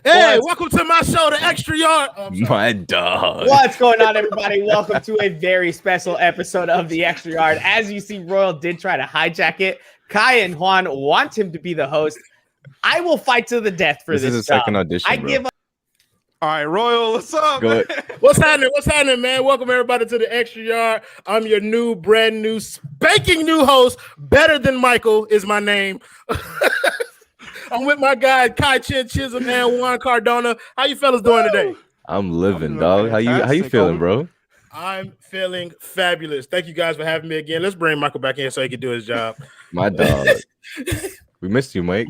Hey, welcome to my show, The Extra Yard. My dog. What's going on, everybody? Welcome to a very special episode of The Extra Yard. As you see, Royal did try to hijack it. Kai and Juan want him to be the host. I will fight to the death for this. This is a second audition. I give up. All right, Royal, what's up? What's happening? What's happening, man? Welcome everybody to The Extra Yard. I'm your new, brand new, spanking new host. Better than Michael is my name. I'm with my guys, Kai Chisholm and Juan Cardona. How you fellas doing today? I'm living, dog. How you feeling, bro? I'm feeling fabulous. Thank you guys for having me again. Let's bring Michael back in so he can do his job. My dog. We missed you, Mike.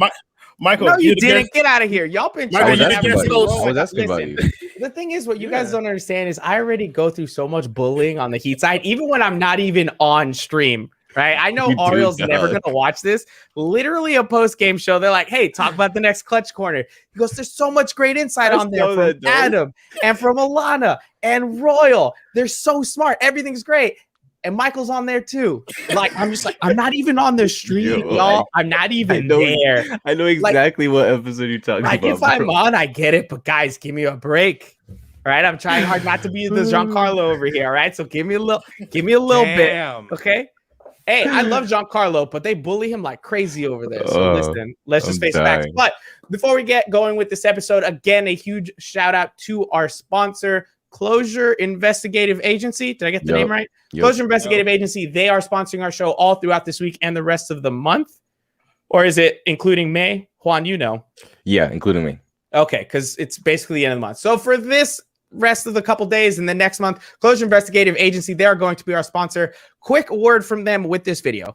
Michael, no, you didn't. Get out of here. Y'all been trying to I was asking about you. The thing is, what you guys don't understand is I already go through so much bullying on the Heat side, even when I'm not even on stream. Right, I know Ariel's never going to watch this. Literally a post-game show. They're like, hey, talk about the next clutch corner. He goes, there's so much great insight on there from Adam and from Alana and Royal. They're so smart. Everything's great. And Michael's on there too. Like, I'm just like, I'm not even on the stream, y'all. I'm not even there. I know exactly what episode you're talking about. If I'm on, I get it. But guys, give me a break. All right, I'm trying hard not to be the Giancarlo over here. All right, so give me a little bit. Okay. Hey, I love Giancarlo, but they bully him like crazy over there. So listen, let's just face facts. But before we get going with this episode, again, a huge shout out to our sponsor, Closure Investigative Agency. Did I get the name right? Closure Investigative Agency. They are sponsoring our show all throughout this week and the rest of the month. Or is it including May? Juan, you know. Yeah, including me. Okay, because it's basically the end of the month. So for this rest of the couple days and the next month, Closure Investigative Agency, they are going to be our sponsor. Quick word from them with this video.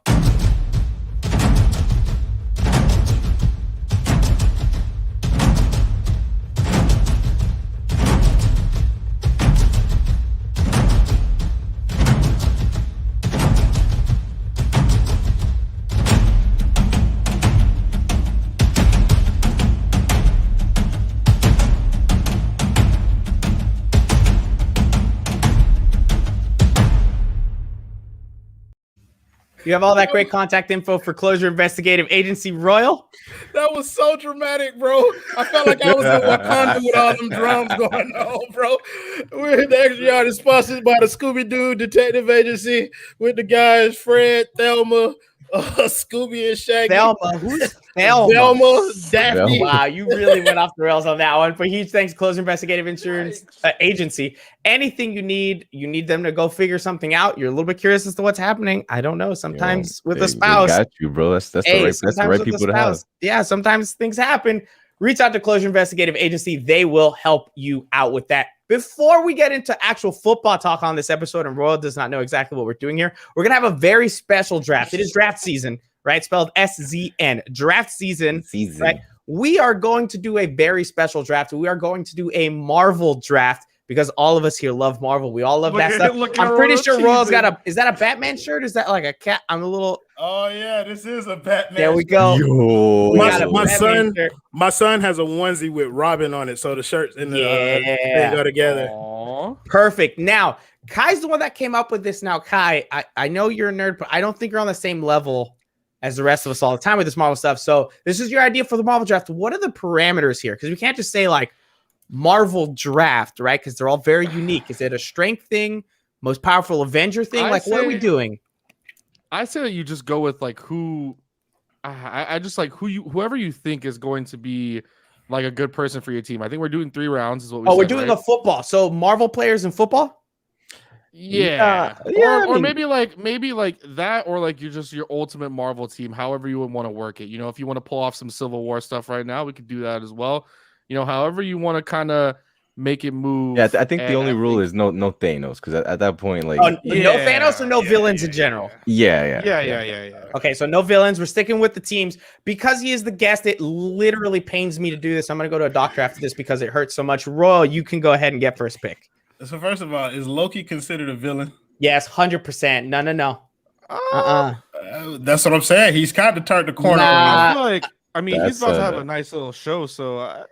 You have all that great contact info for Closure Investigative Agency, Royal? That was so dramatic, bro. I felt like I was in Wakanda with all them drums going on, bro. We're The Extra Yard is sponsored by the Scooby-Doo Detective Agency with the guys Fred, Thelma, Scooby and Shaggy. Thelma, who's Thelma? Thelma, Daphne. Wow, you really went off the rails on that one. But huge thanks, Closure Investigative Insurance Agency. Anything you need them to go figure something out. You're a little bit curious as to what's happening. I don't know. Sometimes with a spouse, got you, bro. That's the right people to have. Yeah, sometimes things happen. Reach out to Closure Investigative Agency. They will help you out with that. Before we get into actual football talk on this episode, and Royal does not know exactly what we're doing here, we're going to have a very special draft. It is draft season, right? Spelled SZN. Draft season. Right? We are going to do a very special draft. We are going to do a Marvel draft because all of us here love Marvel. We all love that stuff. I'm pretty sure Royal's got is that a Batman shirt? Is that like a cat? I'm a little. Oh yeah, this is a Batman. There we go. My son has a onesie with Robin on it, so the shirts and they go together. Aww. Perfect. Now, Kai's the one that came up with this. Now, Kai, I know you're a nerd, but I don't think you're on the same level as the rest of us all the time with this Marvel stuff. So this is your idea for the Marvel draft. What are the parameters here? Because we can't just say like Marvel draft, right? Because they're all very unique. Is it a strength thing? Most powerful Avenger thing? What are we doing? I say that you just go with like who I just like whoever you think is going to be like a good person for your team. I think we're doing 3 rounds is what we said, we're doing a football. So Marvel players in football? Yeah. Or maybe like that, or like you're just your ultimate Marvel team, however you would want to work it. You know, if you want to pull off some Civil War stuff right now, we could do that as well. You know, however you want to kind of make it move. Yeah, I think the only rule is no Thanos, because at that point, like no Thanos or no villains in general. Yeah. Okay, so no villains. We're sticking with the teams because he is the guest. It literally pains me to do this. I'm gonna go to a doctor after this because it hurts so much. Royal, you can go ahead and get first pick. So first of all, is Loki considered a villain? Yes, 100%. No. That's what I'm saying. He's kind of turned the corner. I mean, he's about to have a nice little show, so.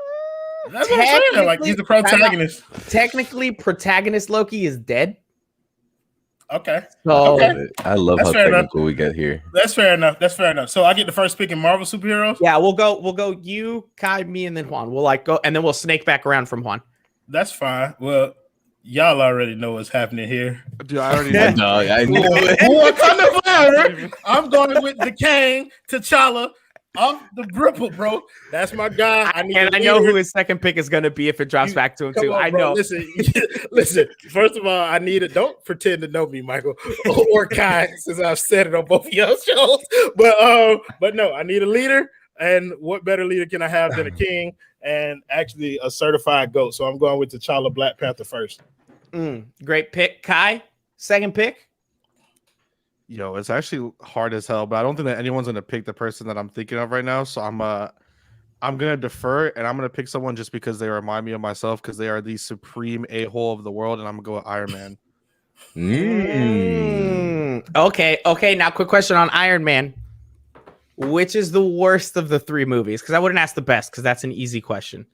That's what I'm saying. Like, he's the protagonist. Technically, protagonist Loki is dead. Okay. So I love That's how fair technical we get here. That's fair enough. So I get the first pick in Marvel superheroes. yeah, we'll go you, Kai, me, and then Juan. We'll like go and then we'll snake back around from Juan. That's fine. Well, y'all already know what's happening here. Dude, I already know. Dog, I knew it. Wakanda Forever. I'm going with the Kang, T'Challa, off the Ripple, bro. That's my guy. I know who his second pick is going to be if it drops back to him too. I know. Listen. First of all, don't pretend to know me, Michael or Kai, since I've said it on both of y'all shows. But no, I need a leader, and what better leader can I have than a king and actually a certified GOAT? So I'm going with T'Challa, Black Panther first. Great pick, Kai. Second pick. Yo, it's actually hard as hell, but I don't think that anyone's gonna pick the person that I'm thinking of right now. So I'm gonna defer, and I'm gonna pick someone just because they remind me of myself, because they are the supreme a-hole of the world, and I'm gonna go with Iron Man. Okay. Now, quick question on Iron Man. Which is the worst of the three movies? Because I wouldn't ask the best, because that's an easy question.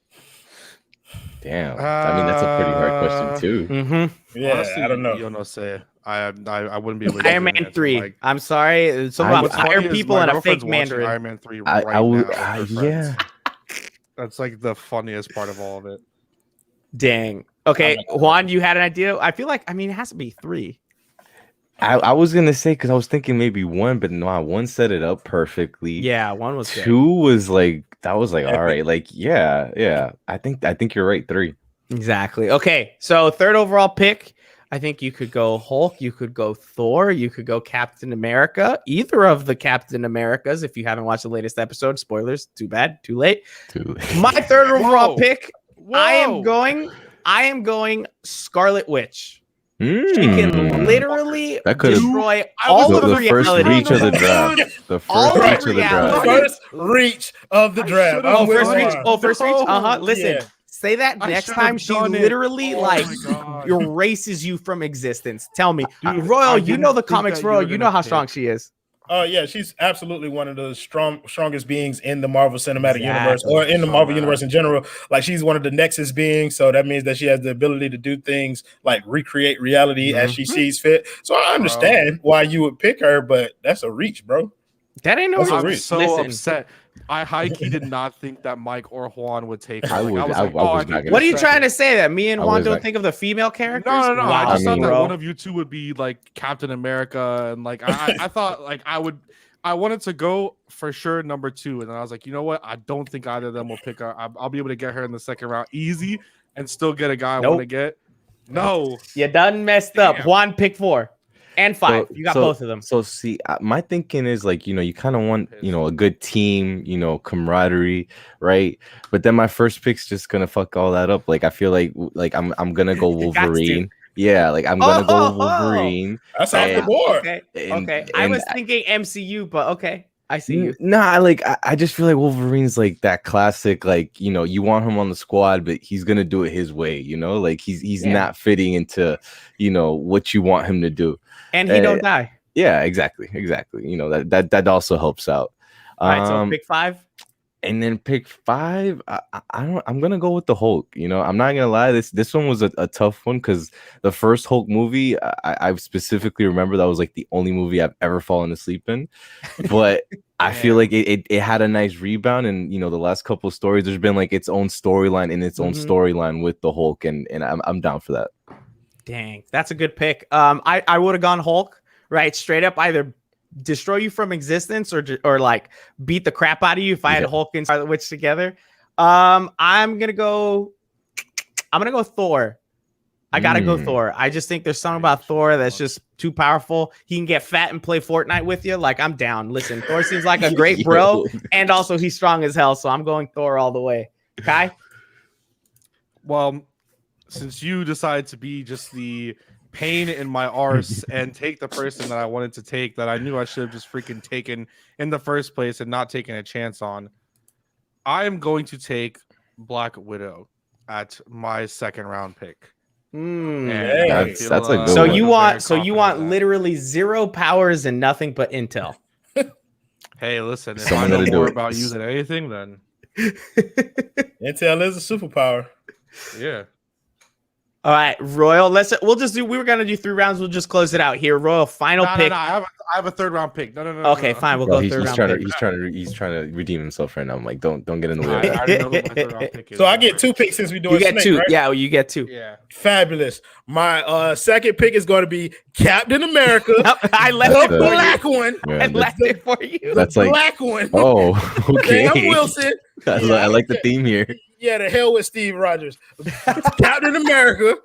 Damn. I mean, that's a pretty hard question too. Yeah, Honestly, I don't know. You know, say I wouldn't be able to Iron Man 3. Like, I'm sorry. Some about Iron people and a fake Mandarin. Iron Man 3 I would, now with her yeah. friends. That's like the funniest part of all of it. Dang. Okay, Juan, you had an idea? I feel like, it has to be 3. I was gonna say, because I was thinking maybe 1, but no, 1 set it up perfectly. Yeah, 1 was 2 was like, that was like, all right, like, yeah. I think you're right. 3. Exactly. Okay, so third overall pick. I think you could go Hulk, you could go Thor, you could go Captain America. Either of the Captain Americas. If you haven't watched the latest episode, spoilers. Too bad. Too late. My third overall pick. I am going Scarlet Witch. She can literally destroy all of the first reach of the draft. The first reach of the draft. First reach. Listen. Yeah. Say that next time she literally erases you from existence. Tell me, Royal, you know the comics, Royal. You know how strong she is. Oh yeah, she's absolutely one of the strongest beings in the Marvel Cinematic Universe, or in the Marvel Universe in general. Like, she's one of the Nexus beings, so that means that she has the ability to do things like recreate reality as she sees fit. So I understand why you would pick her, but that's a reach, bro. That ain't no reach. I'm so upset. I high-key did not think that Mike or Juan would take her. What are you trying to say? That me and Juan don't think of the female characters? No. Wow, I just thought that one of you two would be like Captain America, and like I thought like I wanted to go for sure number 2, and then I was like, you know what? I don't think either of them will pick her. I'll be able to get her in the second round easy and still get a guy I want to get. No, you done messed up. Juan, pick 4. And 5. You got both of them. So see, my thinking is like, you kind of want, a good team, camaraderie, right? But then my first pick's just gonna fuck all that up. Like, I feel like I'm gonna go Wolverine. Yeah, like I'm gonna go Wolverine. That's off the board. Okay. I was thinking MCU, but okay. I see you. Nah, I just feel like Wolverine's like that classic, like, you want him on the squad, but he's gonna do it his way, like he's not fitting into, what you want him to do. And he don't die. Yeah, exactly. That also helps out. All right, so pick 5. And then pick 5, I'm gonna go with the Hulk. I'm not gonna lie, this one was a tough one, because the first Hulk movie, I specifically remember that was like the only movie I've ever fallen asleep in. But I feel like it had a nice rebound, and the last couple of stories, there's been like its own storyline in its own storyline with the Hulk, and I'm down for that. Dang, that's a good pick. I would have gone Hulk, right? Straight up, either destroy you from existence or like beat the crap out of you if I had Hulk and Scarlet Witch together. I'm gonna go Thor. I gotta go Thor. I just think there's something about Thor that's just too powerful. He can get fat and play Fortnite with you. Like, I'm down. Listen, Thor seems like a great bro, and also he's strong as hell. So I'm going Thor all the way. Kai? Well, since you decided to be just the pain in my arse and take the person that I wanted to take, that I knew I should have just freaking taken in the first place and not taken a chance on, I am going to take Black Widow at my second round pick. That's a good so one. you want literally 0 powers and nothing but intel. Hey, listen, if Someone I know gotta more do it. about you than anything, then Intel is a superpower. yeah. All right, Royal. We were gonna do 3 rounds. We'll just close it out here. Royal, final pick. No, I have a 3rd round pick. No. Okay, fine. We'll go he's 3rd round trying pick. he's trying to redeem himself right now. I'm like, don't get in the way. I already know who my 3rd round pick is. So I get 2 picks since we doing You get Snake, 2. right? Yeah, you get 2. Yeah. Fabulous. My 2nd pick is going to be Captain America. I left The it for black you. one. Yeah, I left it for you. That's The like, black one. oh, okay. Sam Wilson. I like the theme here. Yeah, the hell with Steve Rogers. Captain America.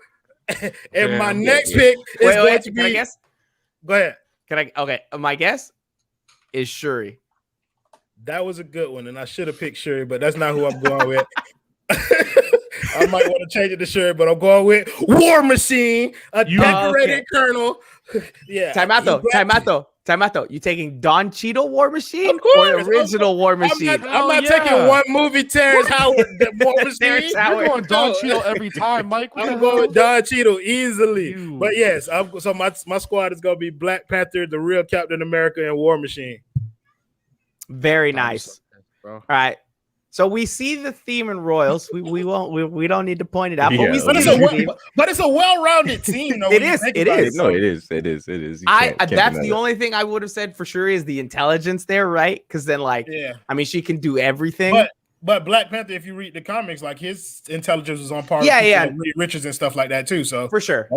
And my next pick is going to be. Can I guess? Go ahead. Okay, my guess is Shuri. That was a good one, and I should have picked Shuri, but that's not who I'm going with. I might want to change it to Shuri, but I'm going with War Machine, a decorated colonel. Yeah. Time out though. You taking Don Cheadle War Machine Of course. or the original War Machine? I'm not taking one movie, Terrence Howard. The War Machine. You're going Don Cheadle every time, Mike. I'm going with Don Cheadle easily. But yes, so my squad is going to be Black Panther, the real Captain America, and War Machine. Very nice. All right. So we see the theme in Royals. We don't need to point it out, but we see the theme. But it's a well-rounded team. Though, It is. No, it is. You That's the only thing I would have said for sure is the intelligence there, right? Because then, I mean, she can do everything. But Black Panther, if you read the comics, like his intelligence is on par. Yeah. With Reed Richards and stuff like that too. So for sure,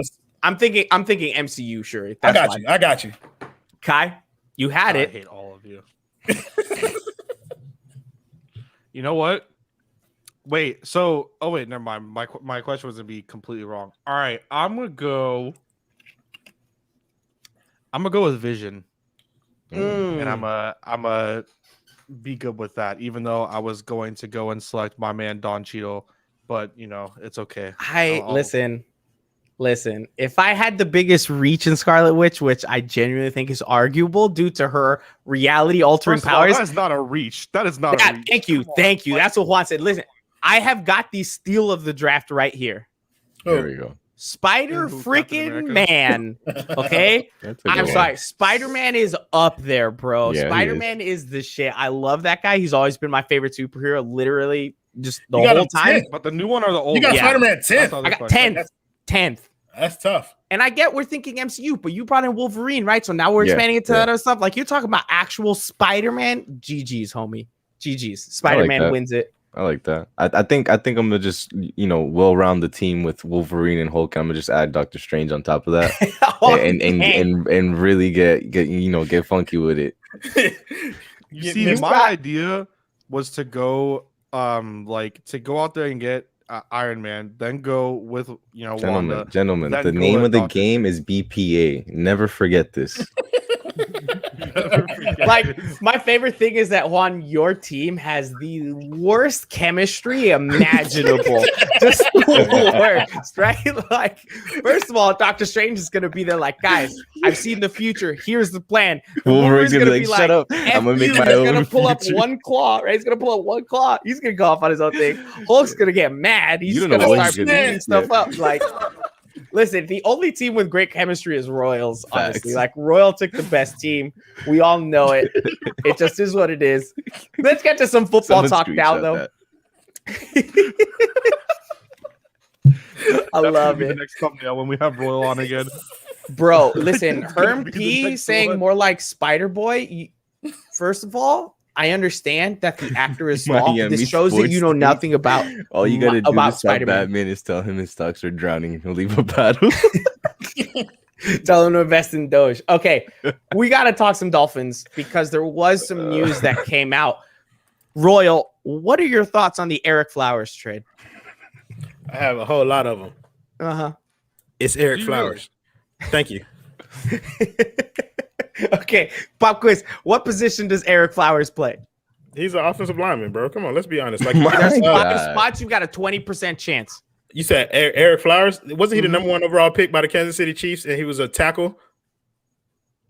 I'm thinking MCU. Sure, I got you. Kai, you had it. I hate all of you. You know what? Wait. So, never mind. My question was gonna be completely wrong. All right, I'm gonna go with Vision, and I'm a be good with that. Even though I was going to go and select my man Don Cheadle, but it's okay. Listen. If I had the biggest reach in Scarlet Witch, which I genuinely think is arguable due to her reality-altering powers, that's not a reach. That is not a reach. Thank you. That's what Juan said. Listen, I have got the steal of the draft right here. There we go. Spider freaking Man. Okay, I'm sorry. Spider-Man is up there, bro. Yeah, Spider-Man is the shit. I love that guy. He's always been my favorite superhero. Literally, just the whole time. But the new one or the old? You got Spider-Man 10th. I got 10th. That's tough. And I get we're thinking MCU, but you brought in Wolverine, right? So now we're expanding it to other stuff. Like you're talking about actual Spider-Man. GG's, homie. GG's. Spider-Man wins it. I like that. I think I'm gonna just round the team with Wolverine and Hulk. I'm gonna just add Doctor Strange on top of that, and really get funky with it. You see, my idea was to go to go out there and get Iron Man, then go with Wanda. Gentlemen, the name of the game is BPA. Never forget this. My favorite thing is that Juan, your team has the worst chemistry imaginable. Just the worst, right? Like, first of all, Doctor Strange is gonna be there, like, guys, I've seen the future. Here's the plan. Wolverine's gonna be like, shut up. I'm gonna make my own. He's gonna pull up one claw, right? He's gonna pull up one claw. He's gonna go off on his own thing. Hulk's gonna get mad. He's gonna start beating stuff up. Like, listen, the only team with great chemistry is Royals, honestly. Facts. Like, Royal took the best team. We all know it. It just is what it is. Let's get to some football talk now, though. I love it. The next thumbnail when we have Royal on again. Bro, listen, Herm P saying more like Spider-Boy. First of all, I understand that the actor is small. This shows that you know nothing about all you gotta do about is stop Spider-Man. Batman is tell him his stocks are drowning. He'll leave a battle. Tell him to invest in Doge. Okay, we got to talk some Dolphins because there was some news that came out. Royal, what are your thoughts on the Ereck Flowers trade? I have a whole lot of them. Uh-huh. It's Ereck Flowers. Thank you. Okay, pop quiz. What position does Ereck Flowers play? He's an offensive lineman, bro. Come on, let's be honest. Like, there's 5 spots, you've got a 20% chance. You said Ereck Flowers? Wasn't he the number 1 overall pick by the Kansas City Chiefs, and he was a tackle?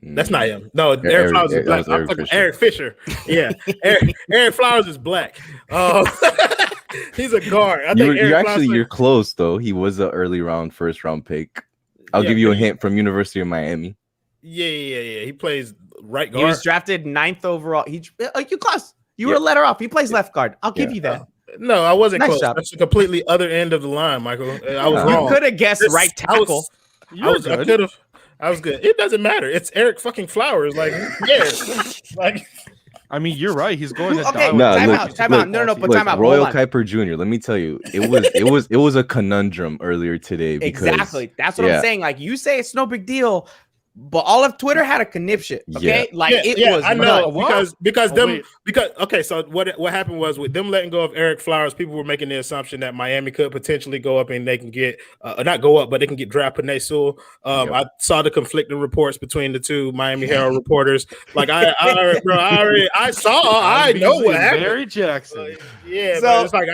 That's not him. No, Ereck Flowers is black. I'm talking Eric Fisher. Yeah, Ereck Flowers is black. He's a guard. I think you're close though. He was an early round, first round pick. I'll give you a hint from University of Miami. Yeah. He plays right guard. He was drafted 9th overall. You close. You were a letter off. He plays left guard. I'll give you that. No, I wasn't Nice close. job. That's the completely other end of the line, Michael. I was wrong. You could have guessed right tackle. I could have. I was good. It doesn't matter. It's Ereck fucking Flowers. Like, who cares? Like, I mean, you're right. He's going to Okay, die. time out. No, but time out. Royal Hold on. Kuiper Jr. Let me tell you, it was a conundrum earlier today. Because, exactly. That's what I'm saying. Like, you say it's no big deal, but all of Twitter had a conniption. Okay, was. I know Wait. So what happened was with them letting go of Ereck Flowers, people were making the assumption that Miami could potentially go up and they can get not go up, but they can get draft Penei Sewell. I saw the conflicting reports between the two Miami Herald reporters. Like I know what happened. Barry Jackson. But it's like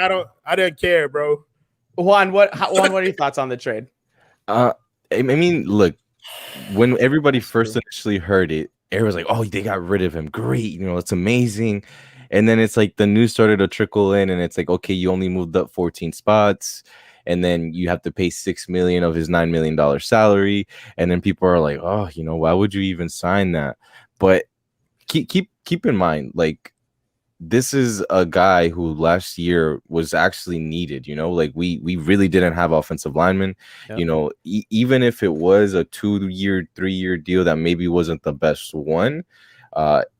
I didn't care, bro. Juan, what are your thoughts on the trade? I mean, look. When everybody first initially heard it, everyone's like, "Oh, they got rid of him. Great, it's amazing." And then it's like the news started to trickle in, and it's like, okay, you only moved up 14 spots, and then you have to pay $6 million of his $9 million salary, and then people are like, "Oh, why would you even sign that?" But keep in mind, like, this is a guy who last year was actually needed, like we really didn't have offensive linemen. Yep. Even if it was a 2-year, 3-year deal that maybe wasn't the best one,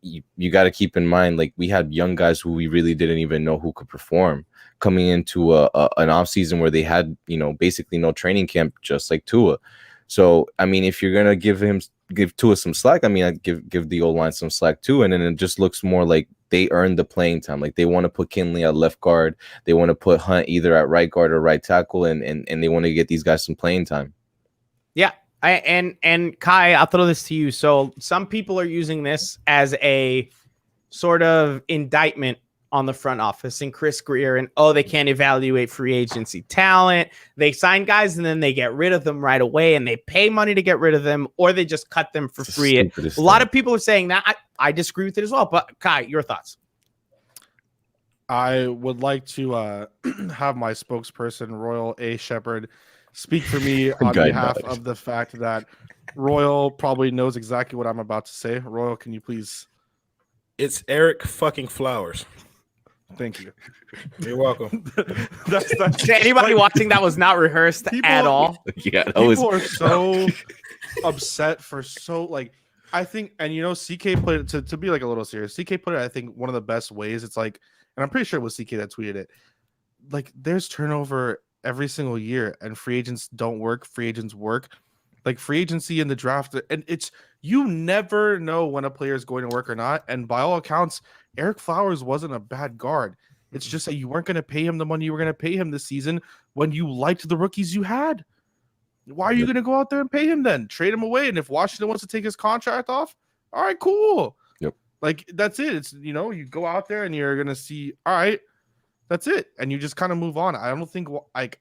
you got to keep in mind, like, we had young guys who we really didn't even know who could perform coming into an off season where they had, basically no training camp, just like Tua. So, I mean, if you're going to give Tua some slack, I mean, I'd give the O-line some slack too. And then it just looks more like they earned the playing time. Like, they want to put Kinley at left guard. They want to put Hunt either at right guard or right tackle. And they want to get these guys some playing time. Yeah. And Kai, I'll throw this to you. So some people are using this as a sort of indictment on the front office and Chris Greer, and they can't evaluate free agency talent. They sign guys and then they get rid of them right away, and they pay money to get rid of them, or they just cut them for free. A lot of people are saying that. I disagree with it as well. But Kai, your thoughts? I would like to have my spokesperson, Royal A. Shepherd, speak for me on behalf of the fact that Royal probably knows exactly what I'm about to say. Royal, can you please? It's Ereck fucking Flowers. Thank you. You're welcome. that's anybody watching that was not rehearsed at all. Yeah, people are so upset for I think, and CK put it to be like a little serious. CK put it, I think, one of the best ways. It's like, and I'm pretty sure it was CK that tweeted it. Like, there's turnover every single year, and free agents don't work. Free agents work. Like, free agency in the draft, and you never know when a player is going to work or not. And by all accounts, Ereck Flowers wasn't a bad guard. It's just that you weren't going to pay him the money you were going to pay him this season when you liked the rookies you had. Why are you going to go out there and pay him then? Trade him away. And if Washington wants to take his contract off, all right, cool. Yep. Like, that's it. It's, you go out there and you're going to see, all right, that's it. And you just kind of move on. I don't think, like,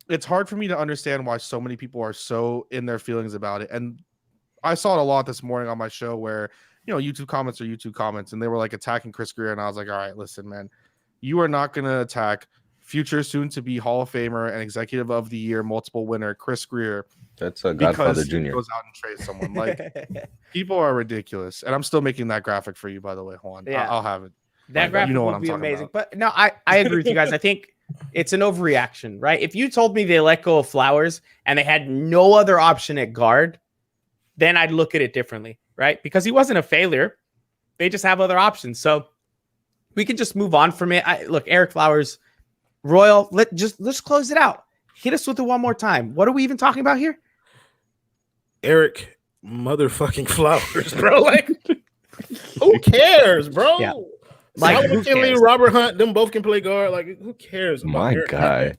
it's hard for me to understand why so many people are so in their feelings about it. And I saw it a lot this morning on my show where, YouTube comments are YouTube comments, and they were like attacking Chris Greer. And I was like, all right, listen, man, you are not going to attack future soon to be Hall of Famer and Executive of the Year, multiple winner, Chris Greer. That's a Godfather Jr. Goes out and trades someone. Like, people are ridiculous. And I'm still making that graphic for you, by the way, Juan. Yeah. I'll have it. That graphic would be amazing. About. But no, I agree with you guys. I think it's an overreaction, right? If you told me they let go of Flowers and they had no other option at guard, then I'd look at it differently, right? Because he wasn't a failure. They just have other options. So we can just move on from it. Look, Ereck Flowers, Royal, let's close it out. Hit us with it one more time. What are we even talking about here? Ereck motherfucking Flowers, bro. Like, who cares, bro? Yeah. Like, who cares? Robert Hunt, them both can play guard. Like, who cares? My guy.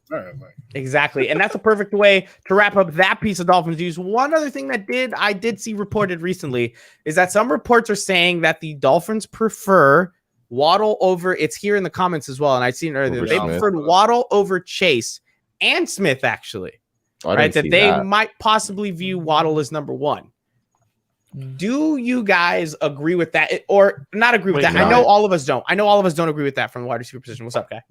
Exactly. And that's a perfect way to wrap up that piece of Dolphins news. One other thing that I did see reported recently is that some reports are saying that the Dolphins prefer Waddle over, it's here in the comments as well, and I've seen it earlier. They preferred Waddle over Chase and Smith, actually. Right? That they might possibly view Waddle as number one. Do you guys agree with that, or not agree with that? I know all of us don't. I know all of us don't agree with that from the wide receiver position. What's up, guy?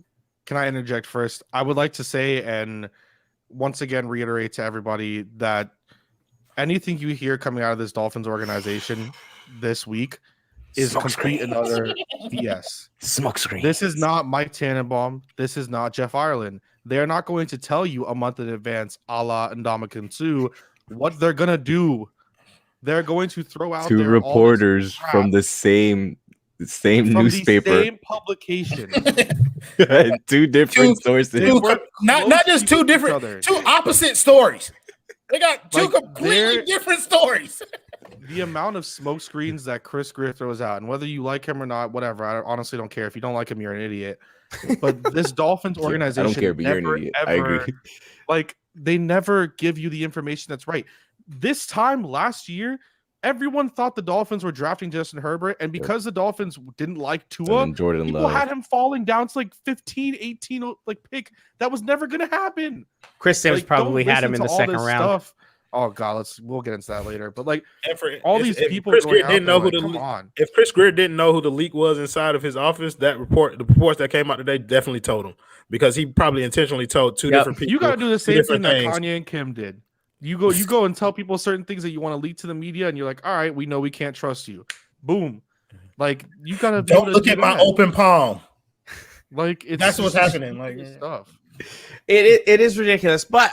Can I interject first? I would like to say, and once again reiterate to everybody, that anything you hear coming out of this Dolphins organization this week is complete and utter BS. Smoke screen. This is not Mike Tannenbaum. This is not Jeff Ireland. They're not going to tell you a month in advance, a la Ndamukong Suh, what they're gonna do. They're going to throw out two reporters from the same newspaper, the same publication, two different sources. Not just two different, two opposite stories. They got two completely different stories. The amount of smoke screens that Chris Greer throws out, and whether you like him or not, whatever. I honestly don't care. If you don't like him, you're an idiot. But this Dolphins organization, I don't care, but you're an idiot. I agree. Like, they never give you the information that's right. This time last year, everyone thought the Dolphins were drafting Justin Herbert, and because the Dolphins didn't like Tua, people had him falling down to like 15, 18 like pick. That was never going to happen. Chris Sims probably had him in the second round. Oh God, we'll get into that later. But like if Chris Greer didn't know if Chris Greer didn't know who the leak was inside of his office, the reports that came out today definitely told him, because he probably intentionally told two different people. You gotta do the same thing that Kanye and Kim did. You go and tell people certain things that you want to leak to the media, and you're like, all right, we know we can't trust you. Boom. Like, you gotta don't look at my open palm. Like, that's what's happening. Like stuff. It is ridiculous, but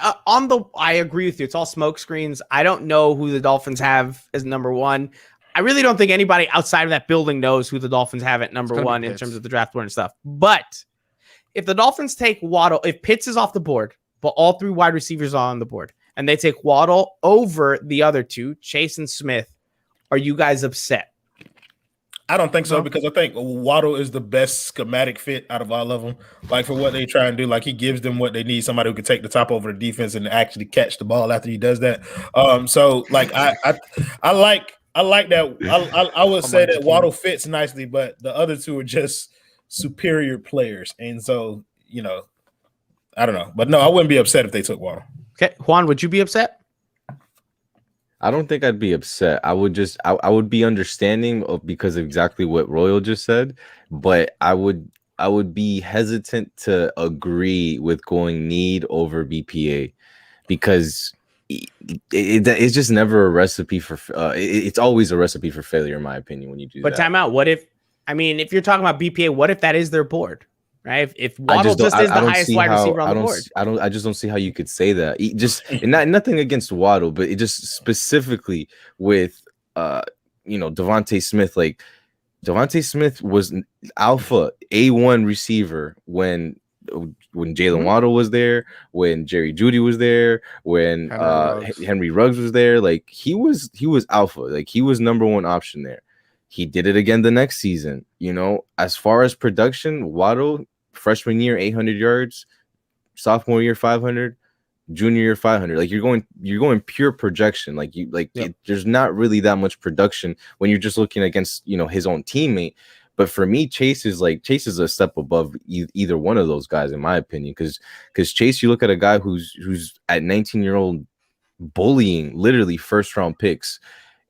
I agree with you. It's all smoke screens. I don't know who the Dolphins have as number one. I really don't think anybody outside of that building knows who the Dolphins have at number one in terms of the draft board and stuff. But if the Dolphins take Waddle, if Pitts is off the board, but all three wide receivers are on the board, and they take Waddle over the other two, Chase and Smith, are you guys upset? I don't think so, because I think Waddle is the best schematic fit out of all of them. Like, for what they try and do, like, he gives them what they need, somebody who can take the top over the defense and actually catch the ball after he does that. So like I like that. I would say that Waddle fits nicely, but the other two are just superior players. And so, I don't know. But no, I wouldn't be upset if they took Waddle. Okay, Juan, would you be upset? I don't think I'd be upset. I would be understanding because of exactly what Royal just said, but I would be hesitant to agree with going need over BPA, because it's just never a recipe for it's always a recipe for failure, in my opinion, when you do that. But time out. What if you're talking about BPA, what if that is their board? Right? If Waddle just is the highest wide receiver on the board. I just don't see how you could say that. Nothing against Waddle, but it just specifically with Devonta Smith. Like, Devonta Smith was alpha A1 receiver when Jalen Waddle was there, when Jerry Jeudy was there, when Henry Ruggs was there. Like, he was alpha. Like, he was number one option there. He did it again the next season. As far as production, Waddle, freshman year, 800 yards, sophomore year, 500, junior year, 500. Like, you're going pure projection. There's not really that much production when you're just looking against, his own teammate. But for me, Chase is a step above either one of those guys, in my opinion, because Chase, you look at a guy who's at 19-year-old bullying literally first round picks.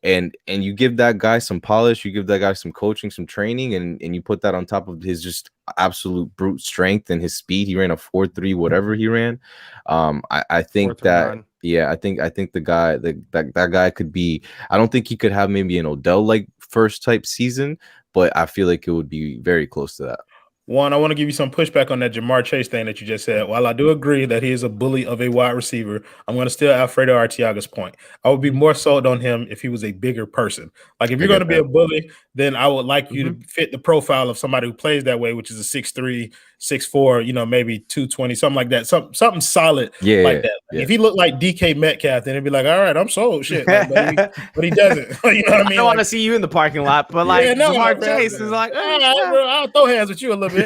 And you give that guy some polish, you give that guy some coaching, some training, and you put that on top of his just absolute brute strength and his speed. He ran a 4.3, whatever he ran. I think that, I think the guy that guy could be. I don't think he could have maybe an Odell like first type season, but I feel like it would be very close to that. One, I want to give you some pushback on that Jamar Chase thing that you just said. While I do agree that he is a bully of a wide receiver, I'm going to steal Alfredo Arteaga's point. I would be more sold on him if he was a bigger person. Like, if you're going to be a bully, then I would like you to fit the profile of somebody who plays that way, which is a 6'3", 6'4", maybe 220, something like that. Something solid like that. Yeah. If he looked like DK Metcalf, then it'd be like, all right, I'm sold. Shit. But he doesn't. You know what I mean? I don't want to see you in the parking lot, but Jamar Chase is like, I'll throw hands with you a little bit.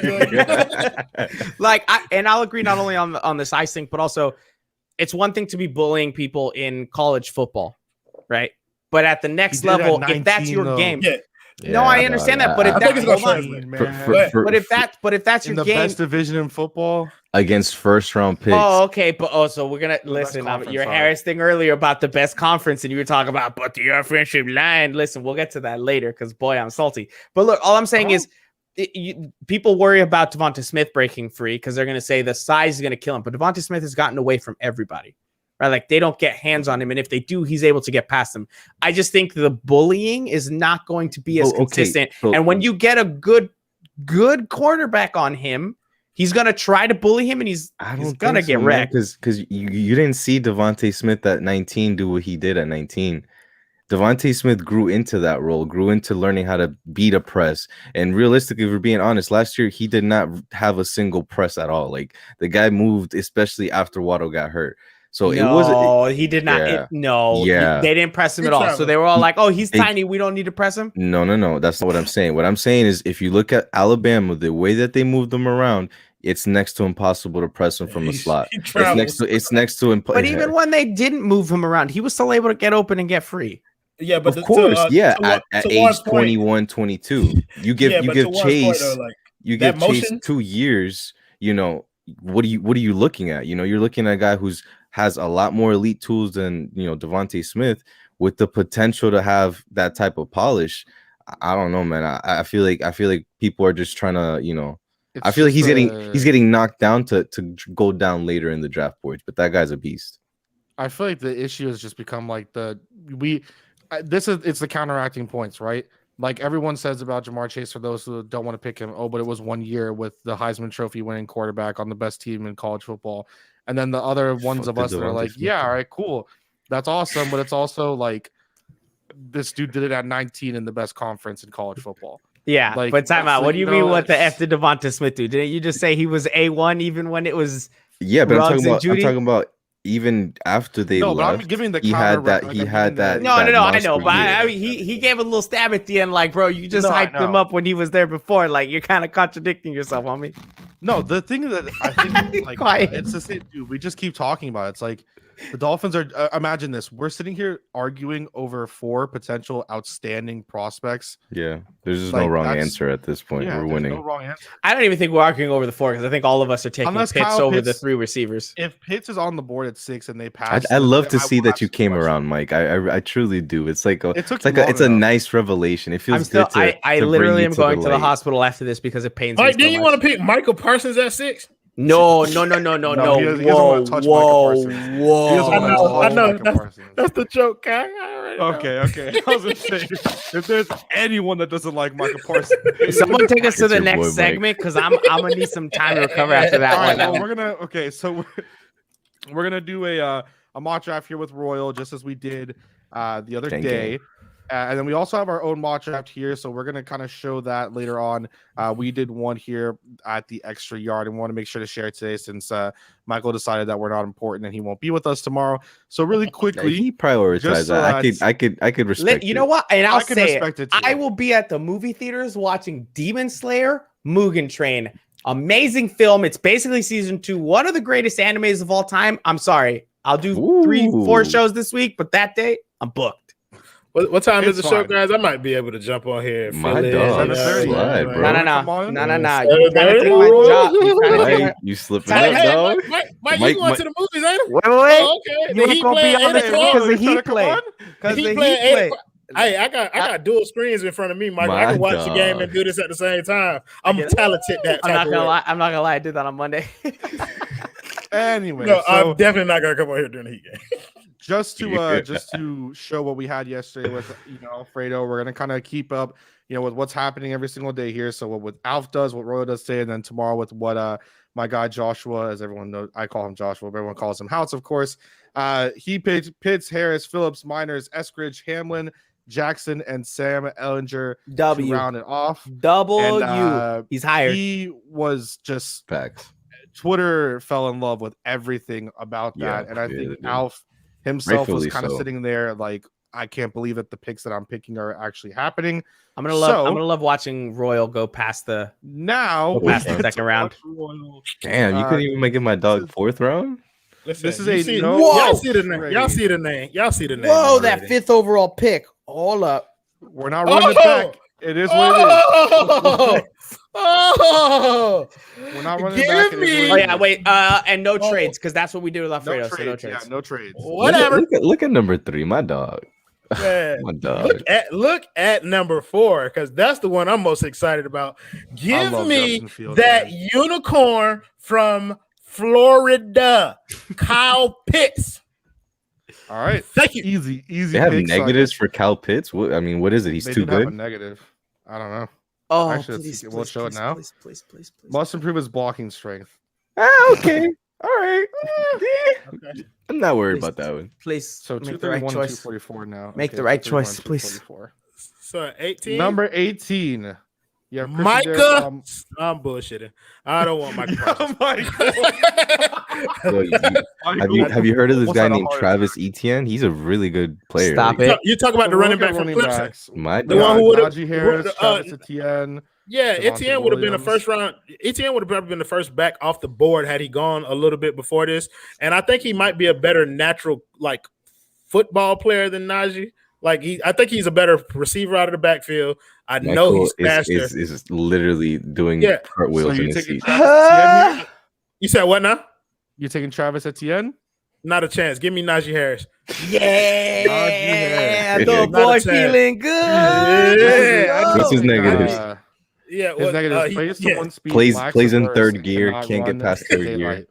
I'll agree not only on the size thing, but also it's one thing to be bullying people in college football, right? But at the next level, if that's your game, I understand that. But if that's your game, best division in football against first round picks. Oh, okay. But so we're gonna listen. Your Harris thing earlier about the best conference, and you were talking about, but the offensive line. Listen, we'll get to that later because boy, I'm salty. But look, all I'm saying is, people worry about Devonta Smith breaking free because they're going to say the size is going to kill him. But Devonta Smith has gotten away from everybody, right? Like they don't get hands on him, and if they do, he's able to get past them. I just think the bullying is not going to be as consistent. And when you get a good quarterback on him, he's gonna try to bully him, and he's gonna get wrecked. Because you didn't see Devonta Smith at 19 do what he did at 19. Devonta Smith grew into that role, grew into learning how to beat a press. And realistically, if we're being honest, last year he did not have a single press at all. Like the guy moved, especially after Waddle got hurt. So it wasn't. He did not. Yeah. They didn't press him at all. So they were all like, "Oh, he's tiny. We don't need to press him." No. That's not what I'm saying. What I'm saying is, if you look at Alabama, the way that they moved them around, it's next to impossible to press him from the slot. It's next to impossible. But even when they didn't move him around, he was still able to get open and get free. Yeah, but of course, at age 21, 22, you give Chase, you give Chase 2 years. You know, what are you looking at? You know, you're looking at a guy has a lot more elite tools than, you know, Devonta Smith, with the potential to have that type of polish. I don't know, man. I feel like people are just trying to, you know, I feel like he's getting knocked down to go down later in the draft boards, but that guy's a beast. I feel like the issue has just become like it's the counteracting points, right? Like everyone says about Jamar Chase, for those who don't want to pick him, but it was 1 year with the Heisman Trophy winning quarterback on the best team in college football. And then the other ones of us that are like, yeah, all right, cool. That's awesome. But it's also like this dude did it at 19 in the best conference in college football. Yeah, like, but time out. What do you mean? What the F did Devonta Smith do? Didn't you just say he was A1 even when it was? Yeah, but I'm talking about even after they left. But I'm giving the he had that. No, I know, but I mean, he gave a little stab at the end, like, bro, you just hyped him up when he was there before. Like, you're kind of contradicting yourself on me. No, the thing that I think, like, it's the same, dude. We just keep talking about it. It's like the Dolphins are. Imagine this: we're sitting here arguing over 4 potential outstanding prospects. Yeah, there's just no wrong answer at this point. We're winning. No wrong answer. I don't even think we're arguing over the 4 because I think all of us are taking Pitts over the 3 receivers. If Pitts is on the board at 6 and they pass, I love to see that you came around, Mike. I truly do. It's like it's a nice revelation. It feels good. I literally am going to the hospital after this because it pains me. Mike, didn't you want to pick Michael Parsons at 6? No. He doesn't want to touch Michael Parsons. I know. That's the joke, guy. Okay. I was gonna say, if there's anyone that doesn't like Michael Parsons, someone take us to the next segment because I'm gonna need some time to recover after that one. Right, we're gonna do a mock draft here with Royal, just as we did the other day. And then we also have our own mock draft here, so we're going to kind of show that later on. We did one here at the Extra Yard, and we want to make sure to share it today since Michael decided that we're not important and he won't be with us tomorrow. So really quickly, he prioritized that. I could respect. You know what? And I'll say it. I will be at the movie theaters watching Demon Slayer Mugen Train. Amazing film. It's basically season 2, one of the greatest animes of all time. I'm sorry, I'll do 3-4 shows this week, but that day I'm booked. What time is the show, guys? I might be able to jump on here. My dog. No. You slipping up, dog? Mike, you going to the movies, ain't it? Wait. Oh, okay. You gonna be on this because the Heat play. Because the Heat play. Hey, I got dual screens in front of me, Mike. I can watch the game and do this at the same time. I'm talented that type I'm not gonna lie. I did that on Monday. Anyway, no, I'm definitely not gonna come over here during the Heat game. Just to show what we had yesterday with Alfredo, we're gonna kind of keep up, with what's happening every single day here. So what Alf does, what Royal does today, and then tomorrow with what my guy Joshua, as everyone knows, I call him Joshua, but everyone calls him House, of course. He picked Pitts, Harris, Phillips, Miners, Eskridge, Hamlin, Jackson, and Sam Ellinger to round it off. He's hired. He was just facts. Twitter fell in love with everything about that, and I think Alf himself was kind of sitting there like, I can't believe that the picks that I'm picking are actually happening. I'm gonna love watching Royal go past the second round. Damn, you couldn't even make it my dog 4th round. Listen, this is y'all see the name. Y'all see the name. Whoa, that 5th overall pick. Hold up. We're not running it back. It is what it is. We're not running back. Oh yeah, wait. And no trades, because that's what we do with Alfredo. No trades. Yeah, no trades. Whatever. Look at number 3, my dog. Man, my dog. Look at number 4, because that's the one I'm most excited about. Give me that unicorn from Florida, Kyle Pitts. All right. Thank you. Easy. They have picks, negatives for Cal Pitts. What? I mean, what is it? He's they too did have a good. negative. I don't know. Oh, Actually, please, we'll show it now. Please. Must improve his blocking strength. Okay. All right. Okay. I'm not worried Please. about that one. Please, So make the right 231 and choice. 244 now. Make the right choice, please. 244. So 18. Number 18. Yeah, Micah. I'm bullshitting. I don't want Micah Parsons. Have you heard of this What's guy that, a named hard- Travis Etienne? He's a really good player. Stop Like, it. You talk about the running back from Clemson. backs. The one who would've- Najee Harris, Travis Etienne. Yeah, Devonta Etienne would have been a Williams. first round. Etienne would have probably been the first back off the board had he gone a little bit before this. And I think he might be a better natural like football player than Najee. I think he's a better receiver out of the backfield. I know he's faster. Is literally doing Yeah. cartwheels So in you his taking seat. Travis Etienne here? You said what now? You taking Travis Etienne? Not a chance. Give me Najee Harris. Yeah, Najee the Harris. boy Not a chance. feeling good. Yeah. What's his negative? Yeah, His negative plays to yeah. one speed. Plays lacks in reverse, third gear, cannot can't get run past in third gear. daylight.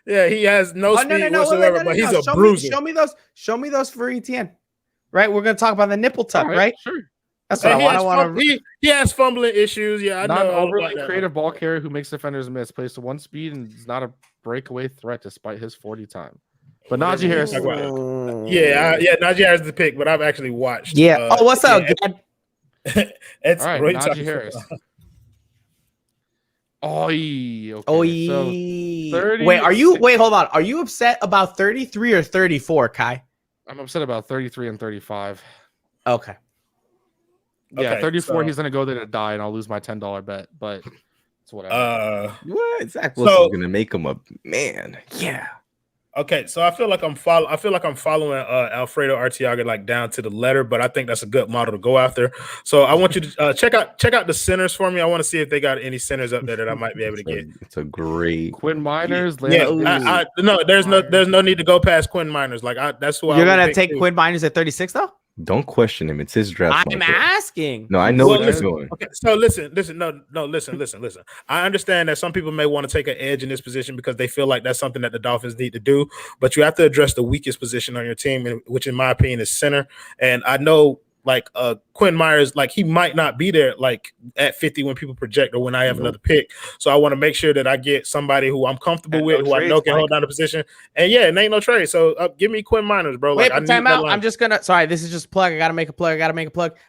Yeah, he has no Oh, speed no, whatsoever, wait, but he's a show bruiser. me those. Show me those for Etienne. Right, we're gonna talk about the nipple tuck, All right? Sure. That's what And I want. he has fumbling issues. Yeah, I Not an know. all overly about that. creative ball carrier who makes defenders miss. Plays to one speed and is not a breakaway threat despite his 40 time. But Najee Harris. Talk about Yeah, Najee Harris is the pick, but I've actually watched. Yeah. Oh, what's up? Yeah, it's All right, Roy Najee talking Harris. about. Okay. Oh, So 30 wait. Are you? Wait, hold on. Are you upset about 33 or 34, Kai? I'm upset about 33 and 35. Okay. Yeah, Okay, 34. so- He's gonna go there to die, and I'll lose my $10 bet. But it's whatever. What? Zach So- Wilson's gonna make him a man. Yeah. Okay, so I feel like I'm following Alfredo Arteaga like down to the letter, but I think that's a good model to go after. So I want you to check out the centers for me. I want to see if they got any centers up there that I might be able to get. It's a great. Quinn Miners. Yeah, Landon no, there's no need to go past Quinn Miners. That's who You're gonna take Quinn Miners at 36, though. Don't question him. It's his draft. I'm Michael. asking. No, I know Well, what you're listen, doing. Okay, so listen. Listen. I understand that some people may want to take an edge in this position because they feel like that's something that the Dolphins need to do, but you have to address the weakest position on your team, which in my opinion is center. And I know Quinn Myers, he might not be there at 50 when people project or when I have another pick. So I want to make sure that I get somebody who I'm comfortable with, who I know can hold down the position. And yeah, it ain't no trade. So give me Quinn Miners, bro. Wait, but time out. I'm just gonna. Sorry, this is just plug. I gotta make a plug.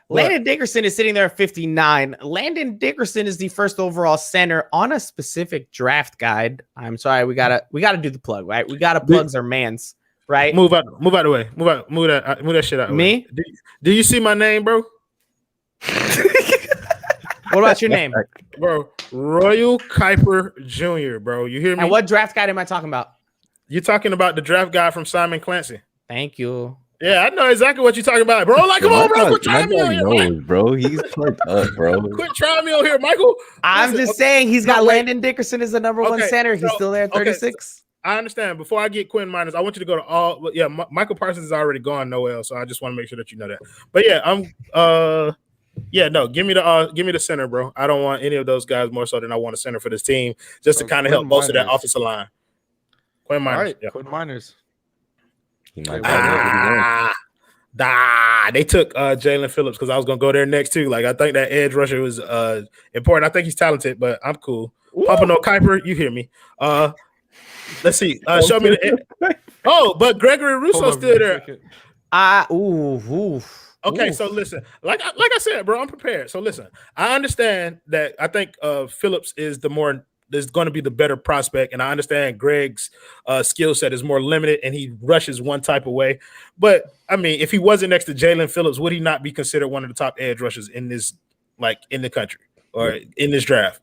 Landon Dickerson is sitting there at 59. Landon Dickerson is the first overall center on a specific draft guide. I'm sorry, we gotta do the plug, right? We gotta plugs our mans, right? Move out the way. Move that shit out. Me? Do you see my name, bro? What about your name, bro? Royal Kuiper Jr., bro. You hear me? And what draft guide am I talking about? You're talking about the draft guy from Simon Clancy. Thank you. Yeah, I know exactly what you're talking about, bro. Come on, bro. Quit trying me on here, bro. He's plugged up, bro. Quit trying me on here, Michael. I'm just saying he's got Landon Dickerson as the number one center. He's still there at 36. I understand. Before I get Quinn Miners, I want you to go to all. Yeah, Michael Parsons is already gone nowhere, so I just want to make sure that you know that. But yeah, give me the center, bro. I don't want any of those guys more so than I want a center for this team, just to kind of help most of that offensive line. Quinn Miners. All right, yeah. Quinn Miners. They took Jalen Phillips because I was gonna go there next too. I think that edge rusher was important. I think he's talented, but I'm cool. Pompano Kuiper, you hear me? Let's see. Show me the. Oh, but Gregory Russo's still there. Okay, so listen, like I said, bro, I'm prepared. So listen, I understand that. I think Phillips is going to be the better prospect, and I understand Greg's skill set is more limited, and he rushes one type of way. But I mean, if he wasn't next to Jalen Phillips, would he not be considered one of the top edge rushers in this, in the country or in this draft?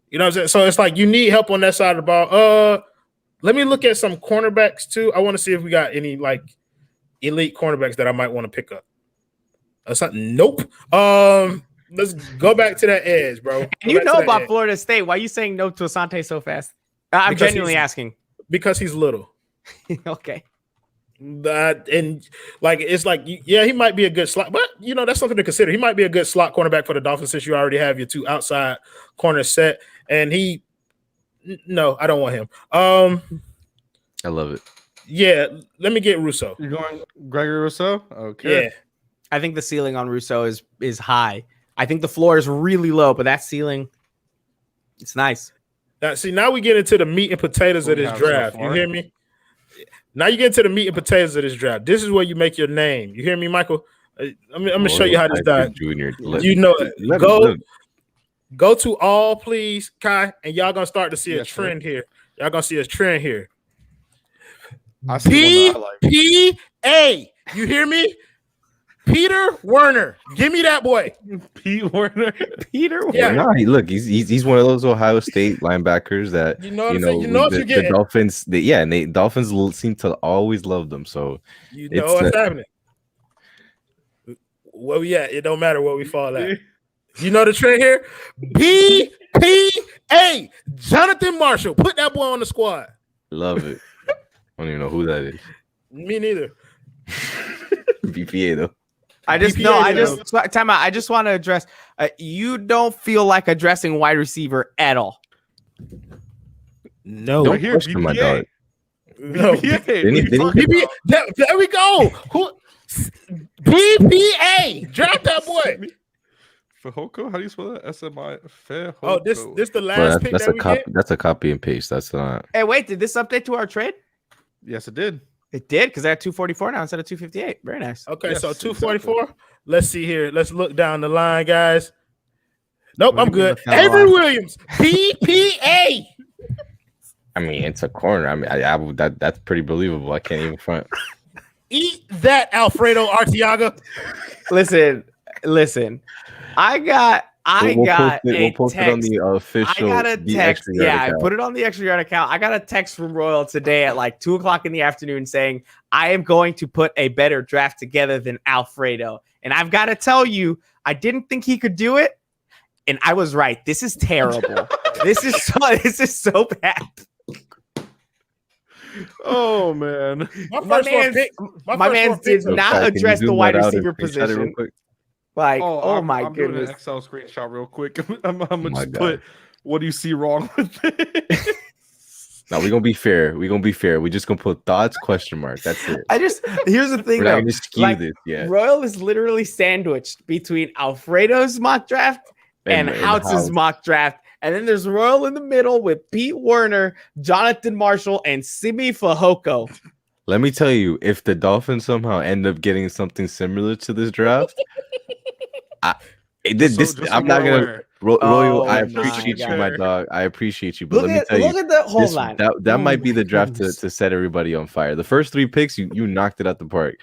You know what I'm saying? So it's you need help on that side of the ball. Let me look at some cornerbacks too. I want to see if we got any elite cornerbacks that I might want to pick up. Nope. Let's go back to that edge, bro. You know about Florida State. Why are you saying no to Asante so fast? I'm genuinely asking. Because he's little. Okay. He might be a good slot, but that's something to consider. He might be a good slot cornerback for the Dolphins since you already have your two outside corners set. And I don't want him. I love it. Yeah, let me get Russo. You're going Gregory Rousseau? Okay. Yeah. I think the ceiling on Russo is high. I think the floor is really low, but that ceiling, it's nice. Now we get into the meat and potatoes of this draft. You hear me? Now you get into the meat and potatoes of this draft. This is where you make your name. You hear me, Michael? I'm gonna show you how this done. Junior, You know it. Go to all, please, Kai, and y'all gonna start to see a trend here. Y'all gonna see a trend here. P-P-A. You hear me? Peter Werner. Give me that boy. Pete Werner. Peter Werner. Yeah. No, he's one of those Ohio State linebackers that you know what I'm saying? You know what you're getting. The Dolphins, Dolphins seem to always love them. So you know what's happening. Where we at? It don't matter where we fall at. You know the trend here? B-P-A. Jonathan Marshall. Put that boy on the squad. Love it. I don't even know who that is. Me neither. BPA though. Time out. I just want to address. You don't feel like addressing wide receiver at all. No, don't question my dog. No, BPA. There we go. Who? BPA. Draft that boy. Fehoko? How do you spell that? S-M-I. Fehoko. Oh, this the last pick that we get? That's a copy and paste. That's not. Hey, wait. Did this update to our trade? Yes, it did. It did because they're at 244 now instead of 258. Very nice. Okay, yes, so 244. Exactly. Let's see here. Let's look down the line, guys. Nope, I'm good. Avery Williams, BPA. I mean, it's a corner. I mean, that's pretty believable. I can't even front. Eat that, Alfredo Arteaga. Listen. We'll post it on the official. I got a text. I put it on the Extra Yard account. I got a text from Royal today at like 2:00 in the afternoon saying, I am going to put a better draft together than Alfredo. And I've got to tell you, I didn't think he could do it. And I was right. This is terrible. This is so bad. Oh man. My man did not address the wide receiver position. Like, oh my goodness. Doing an Excel screenshot real quick. I'm gonna just put what do you see wrong with it? No, we're gonna be fair. We just gonna put thoughts question mark. That's it. Here's the thing. We're not gonna skew this. Yeah. Royal is literally sandwiched between Alfredo's mock draft and Houtz's mock draft. And then there's Royal in the middle with Pete Werner, Jonathan Marshall, and Simi Fehoko. Let me tell you, if the Dolphins somehow end up getting something similar to this draft, I'm not gonna Royal. I appreciate you, my dog. I appreciate you, but let me tell you, that might be the draft to set everybody on fire. The first 3 picks, you knocked it out the park.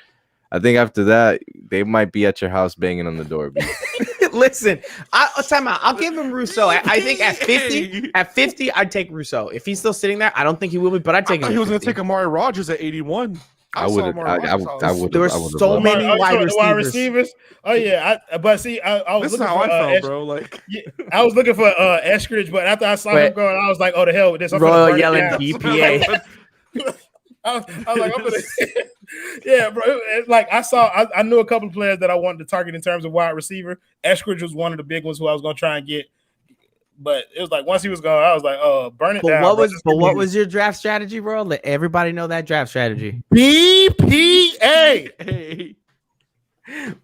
I think after that, they might be at your house banging on the door. Listen, I'll give him Rousseau. I think at 50, I'd take Rousseau. If he's still sitting there, I don't think he will be, but I'd take him. He was going to take Amari Rodgers at 81. I would. There were so many wide receivers. Oh yeah, but see, I was looking for I felt, bro. Like, I was looking for Eskridge, but after I saw him going, I was like, oh the hell with this. Royal yelling BPA. I was like, I'm gonna, yeah, bro. Like I knew a couple of players that I wanted to target in terms of wide receiver. Eskridge was one of the big ones who I was gonna try and get, but it was like once he was gone, I was like, oh, burn it down. What was your draft strategy, bro? Let everybody know that draft strategy. BPA.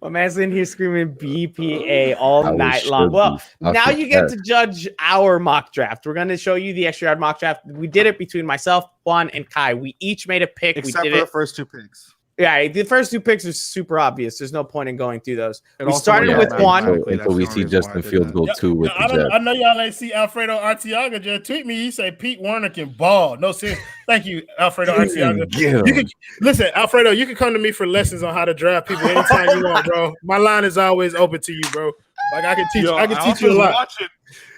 My man's in here screaming BPA all night long. Well, now you get to judge our mock draft. We're going to show you the Extra Yard mock draft. We did it between myself, Juan, and Kai. We each made a pick. Except for the first 2 picks. Yeah, the first 2 picks are super obvious. There's no point in going through those. We started with Juan. Until we see Justin Fields go 2 with the Jets. I know y'all ain't see Alfredo Arteaga just tweet me. He said Pete Werner can ball. No sense. Thank you, Alfredo Arteaga. Listen, Alfredo, you can come to me for lessons on how to draft people anytime you want, bro. My line is always open to you, bro. Like I can teach you a lot.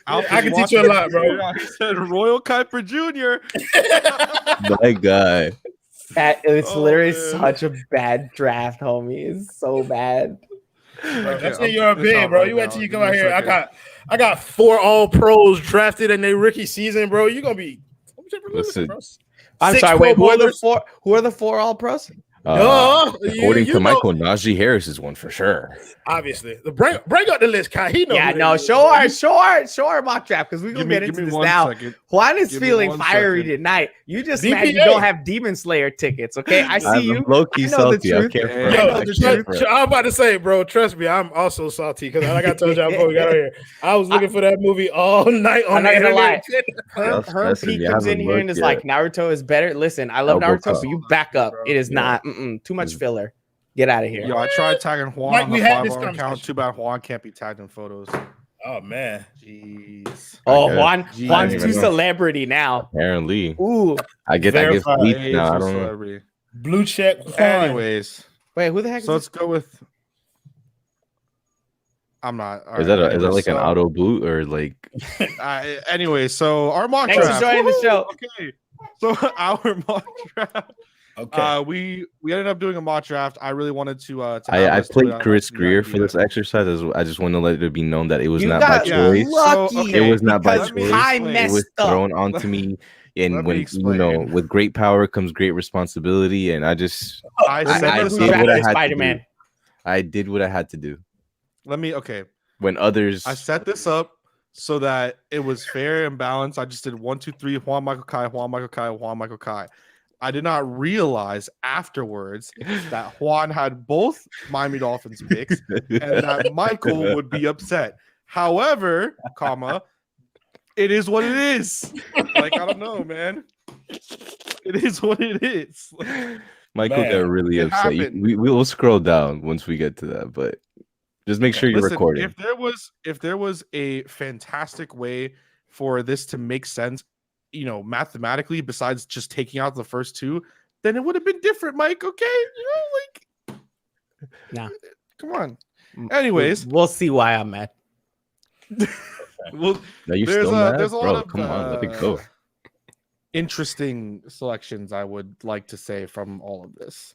I can teach you a lot, bro. I said Royal Kuiper Jr. My guy. It's literally such a bad draft, homie. It's so bad. Bro, that's in your opinion, bro. You wait till you come out here. I got 4 all pros drafted in their rookie season, bro. You're gonna be listen. I'm sorry. Wait, who are the 4 all pros? According to Michael, Najee Harris is one for sure. Obviously, bring up the list, Kai. He knows. Yeah, no, show our mock draft because we're gonna get into this now. Second. Juan is feeling fiery tonight. You just mad you don't have Demon Slayer tickets, okay? I see you. Low-key salty. I'm about to say, bro, trust me, I'm also salty because like I told y'all before we got on here, I was looking for that movie all night on the internet. Her P comes in here and is like, Naruto is better. Listen, I love Naruto, but you back up. It is not too much filler. Get out of here. Yo, I tried tagging Juan on the 5 account. Too bad Juan can't be tagged in photos. Oh man, jeez. Oh, Juan's too celebrity now. Apparently. Ooh, I get leaked now. I don't know. Blue check. Juan. Anyways, wait, who the heck? So let's go with. I'm not. Is that like an auto boot or like? Anyway, so our mock draft. Thanks for joining the show. Okay, so our mock draft. Okay. We ended up doing a mock draft. I really wanted to I played Chris Greer for this exercise. I just want to let it be known that it was not by choice. It was not by choice. It was thrown onto me. And when with great power comes great responsibility. And I did what I had to do. When others, I set this up so that it was fair and balanced. I just did 1, 2, 3. Juan Michael Kai, Juan Michael Kai, Juan Michael Kai. I did not realize afterwards that Juan had both Miami Dolphins picks and that Michael would be upset. However, it is what it is. Like, I don't know, man. It is what it is. Michael got really upset. We'll scroll down once we get to that, but just make sure you're recording. If there was a fantastic way for this to make sense, mathematically, besides just taking out the first 2, then it would have been different, Mike. Okay, nah, come on. Anyways, we'll see why I'm mad. Well, there's a lot of come on, let it go. Interesting selections, I would like to say, from all of this.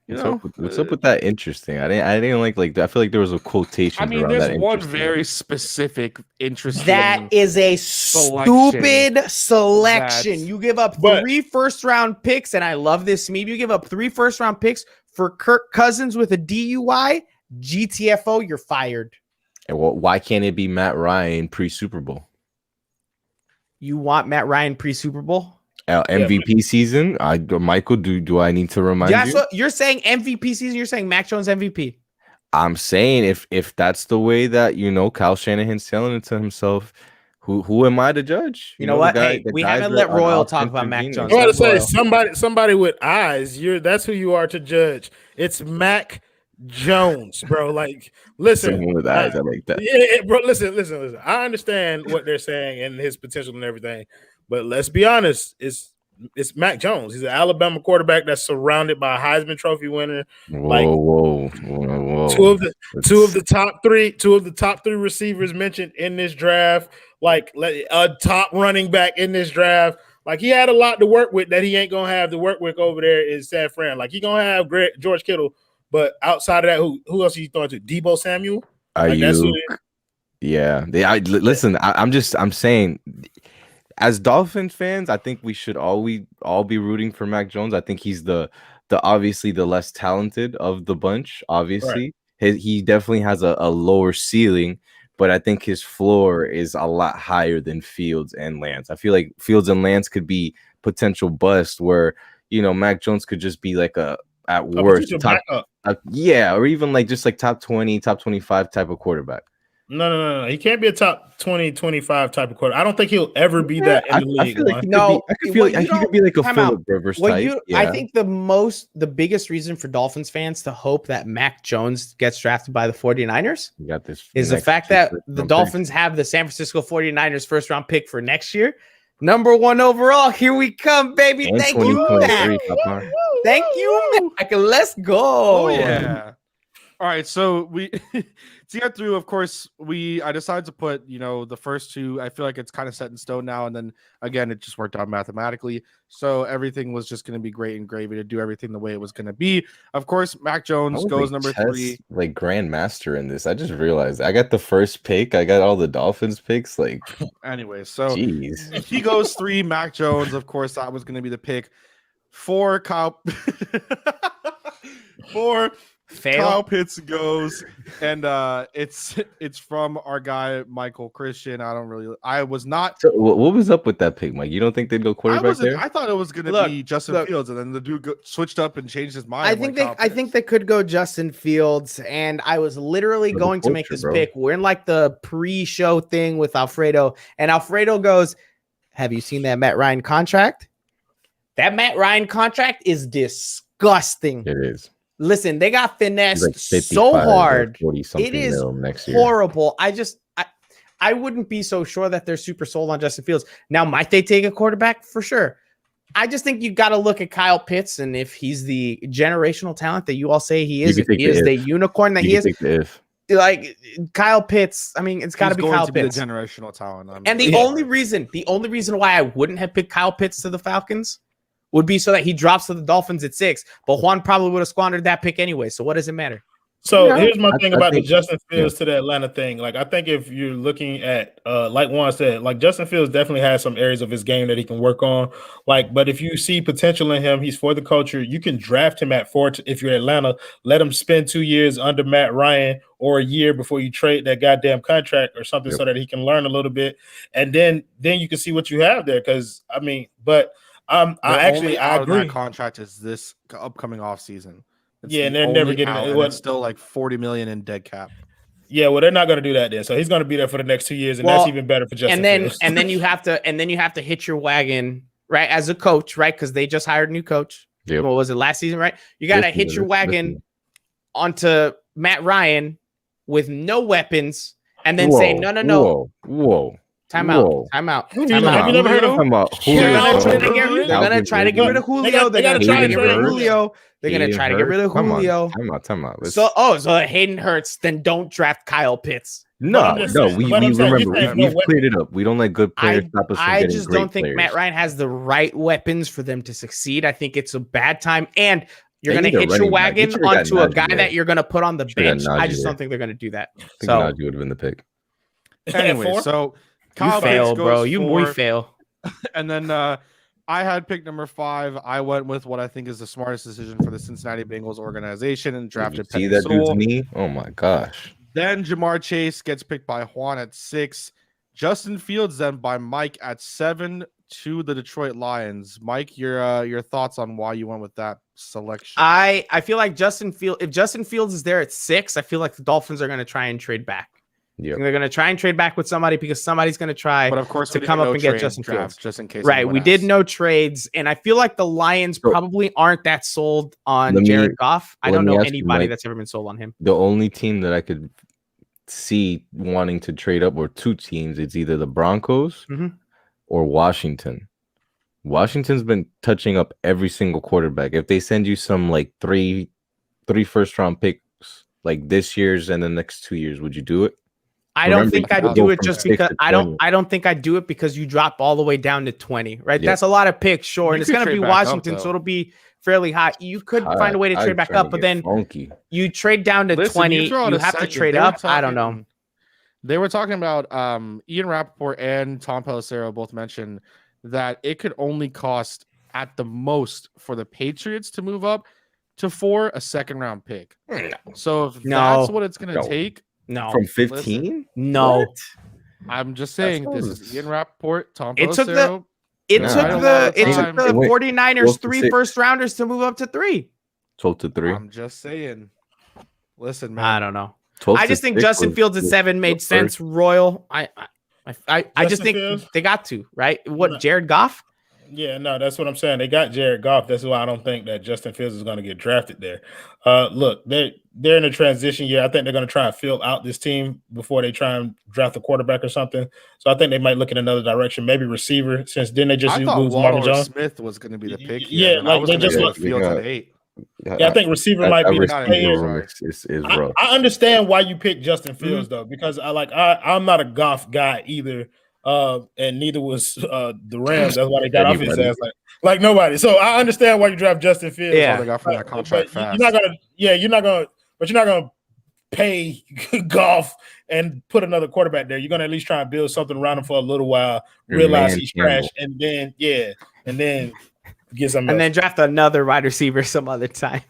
What's up with that interesting? I didn't like I feel like there was a quotation. I mean, there's one very specific interesting. That is a stupid selection. You give up 3 first-round picks, and I love this meme. You give up 3 first-round picks for Kirk Cousins with a DUI. GTFO, you're fired. And why can't it be Matt Ryan pre-Super Bowl? You want Matt Ryan pre-Super Bowl? MVP season. Michael, do I need to remind you? So you're saying MVP season. You're saying Mac Jones MVP. I'm saying if that's the way that Kyle Shanahan's telling it to himself, who am I to judge? You know what? We haven't let Royal talk about Mac Jones. I was going to say somebody with eyes. That's who you are to judge. It's Mac Jones, bro. Like, listen, someone with eyes, I like that. Yeah, bro. Listen. I understand what they're saying and his potential and everything. But let's be honest, it's Mac Jones. He's an Alabama quarterback that's surrounded by a Heisman Trophy winner. Whoa. Two of the top three receivers mentioned in this draft, like a top running back in this draft. Like, he had a lot to work with that he ain't gonna have to work with over there in San Fran. Like, he gonna have George Kittle, but outside of that, who else are you throwing to? Debo Samuel? Listen, I'm saying, as Dolphins fans, I think we should all be rooting for Mac Jones. I think he's the obviously the less talented of the bunch. Obviously, he definitely has a lower ceiling, but I think his floor is a lot higher than Fields and Lance. I feel like Fields and Lance could be potential bust, where Mac Jones could just be like at worst top, or even just like top 20, top 25 type of quarterback. No. He can't be a top 20, 25 type of quarterback. I don't think he'll ever be that in the league. He could be like a Phillip Rivers type. I think the biggest reason for Dolphins fans to hope that Mac Jones gets drafted by the 49ers is the fact that the Dolphins have the San Francisco 49ers first round pick for next year. Number 1 overall. Here we come, baby. And Thank you, Mac. Thank you, Mac. Let's go. Oh, yeah. All right, so to get through, of course, I decided to put, the first 2. I feel like it's kind of set in stone now, and then again, it just worked out mathematically. So everything was just going to be great and gravy to do everything the way it was going to be. Of course, Mac Jones goes number 3. Like grandmaster in this. I just realized I got the first pick. I got all the Dolphins picks. Like, anyway, so if he goes 3, Mac Jones. Of course, that was going to be the pick. 4, Kyle. 4. Fail. Kyle Pitts goes, and it's from our guy Michael Christian. I was not. So what was up with that pick, Mike? You don't think they'd go quarterback there? I thought it was going to be Justin Fields, and then the dude switched up and changed his mind. I think they could go Justin Fields, and I was literally going to make this pick. We're in like the pre-show thing with Alfredo, and Alfredo goes, "Have you seen that Matt Ryan contract? That Matt Ryan contract is disgusting. It is. Listen, they got finessed so hard. It is next year. Horrible. I wouldn't be so sure that they're super sold on Justin Fields. Now, might they take a quarterback? For sure. I just think you got to look at Kyle Pitts, and if he's the generational talent that you all say he is, if he is the unicorn that he is, like Kyle Pitts, I mean, it's got to be Kyle Pitts. The generational talent. And the only reason why I wouldn't have picked Kyle Pitts to the Falcons would be so that he drops to the Dolphins at 6. But Juan probably would have squandered that pick anyway. So what does it matter? So here's my thing about the Justin Fields to the Atlanta thing. Like, I think if you're looking at, like Juan said, like Justin Fields definitely has some areas of his game that he can work on. Like, but if you see potential in him, he's for the culture. You can draft him at 4 if you're Atlanta. Let him spend 2 years under Matt Ryan or a year before you trade that goddamn contract or something, so that he can learn a little bit, and then you can see what you have there. Because I mean, but. I agree. That contract is this upcoming off season. And they're never getting it. It's still like $40 million in dead cap. Yeah, well, they're not going to do that then. So he's going to be there for the next 2 years, and that's even better for Justin Fields. And then you have to hit your wagon, right, as a coach, right? Because they just hired a new coach. Yep. What was it, last season, right? You got to hit your wagon onto Matt Ryan with no weapons, and then say no. Whoa. Time out. Have you never heard of him? They're gonna try to get rid of Julio. They're gonna try to get rid of Julio. They're gonna try to get rid of Julio. Time out. So Hayden Hurts, then don't draft Kyle Pitts. No. We remember we've cleared it up. We don't let good players stop us from getting great players. I just don't think Matt Ryan has the right weapons for them to succeed. I think it's a bad time, and you're going to hitch your wagon onto a guy that you're going to put on the bench. I just don't think they're going to do that. I think Najee would have been the pick. Anyway, so Kyle fail, bro. We fail. And then I had pick number 5. I went with what I think is the smartest decision for the Cincinnati Bengals organization and drafted Penny Sewell. See that dude's knee? Oh my gosh. Then Jamar Chase gets picked by Juan at 6. Justin Fields then by Mike at 7 to the Detroit Lions. Mike, your thoughts on why you went with that selection? I feel like if Justin Fields is there at 6, I feel like the Dolphins are going to try and trade back. Yeah, they're going to try and trade back with somebody because somebody's going to try to come up and get Justin Fields. Just in case. Right. We did no trades. And I feel like the Lions probably aren't that sold on Jared Goff. I don't know anybody that's ever been sold on him. The only team that I could see wanting to trade up, or 2 teams, it's either the Broncos or Washington. Washington's been touching up every single quarterback. If they send you some like three first-round picks like this year's and the next 2 years, would you do it? I don't think I'd do it just because I don't think I'd do it because you drop all the way down to 20, right? Yep. That's a lot of picks, sure. And it's going to be Washington, so it'll be fairly high. You could find a way to trade back up, but then you trade down to 20, you have to trade up. I don't know. They were talking about Ian Rappaport and Tom Pelissero both mentioned that it could only cost at the most for the Patriots to move up to 4 a second-round pick. So if that's what it's going to take. No. From 15? No. What? I'm just saying this is Ian Rappaport, Tom Pelissero. It took the 49ers 3 first-rounders to move up to 3. 12 to 3. I'm just saying. Listen, man. I don't know. I just think Justin Fields at 7 made sense. Royal. I just think they got to, right? What, Jared Goff? Yeah, no, that's what I'm saying. They got Jared Goff. That's why I don't think that Justin Fields is going to get drafted there. Look, they're in a transition year. I think they're going to try and fill out this team before they try and draft a quarterback or something. So I think they might look in another direction, maybe receiver. Since then they just lose Marvin Jones. Smith was going to be the pick. Yeah, like they just look Fields at 8. Yeah, I think receiver might be the player. I understand why you picked Justin Fields though, because I'm not a Goff guy either. And neither was the Rams. That's why they got off his ass like nobody. So I understand why you draft Justin Fields. Yeah, they got for that contract fast. You're not gonna pay Goff and put another quarterback there. You're gonna at least try and build something around him for a little while, realize he's trash, and then get some. And then draft another wide receiver some other time.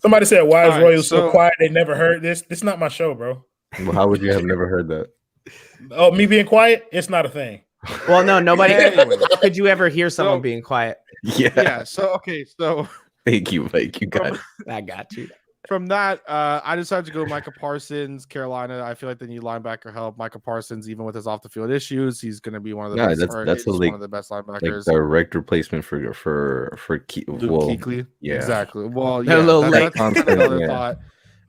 Somebody said, "Why is All right, Royals so so- quiet? They never heard this." This is not my show, bro. Well, how would you have never heard that? Oh, me being quiet? It's not a thing. Well, no, nobody. Anyway. How could you ever hear someone So- being quiet? Yeah. So okay. So Thank you, Mike. You got it. I got you. from that, I decided to go Micah Parsons, Carolina. I feel like they need linebacker help. Micah Parsons, even with his off the field issues, he's going to be one of the No, best. that's he's like- one of the best Like linebackers. direct replacement for Luke well, Kuechly. yeah. Exactly. Well, They're yeah, a little that's late. another Yeah. thought.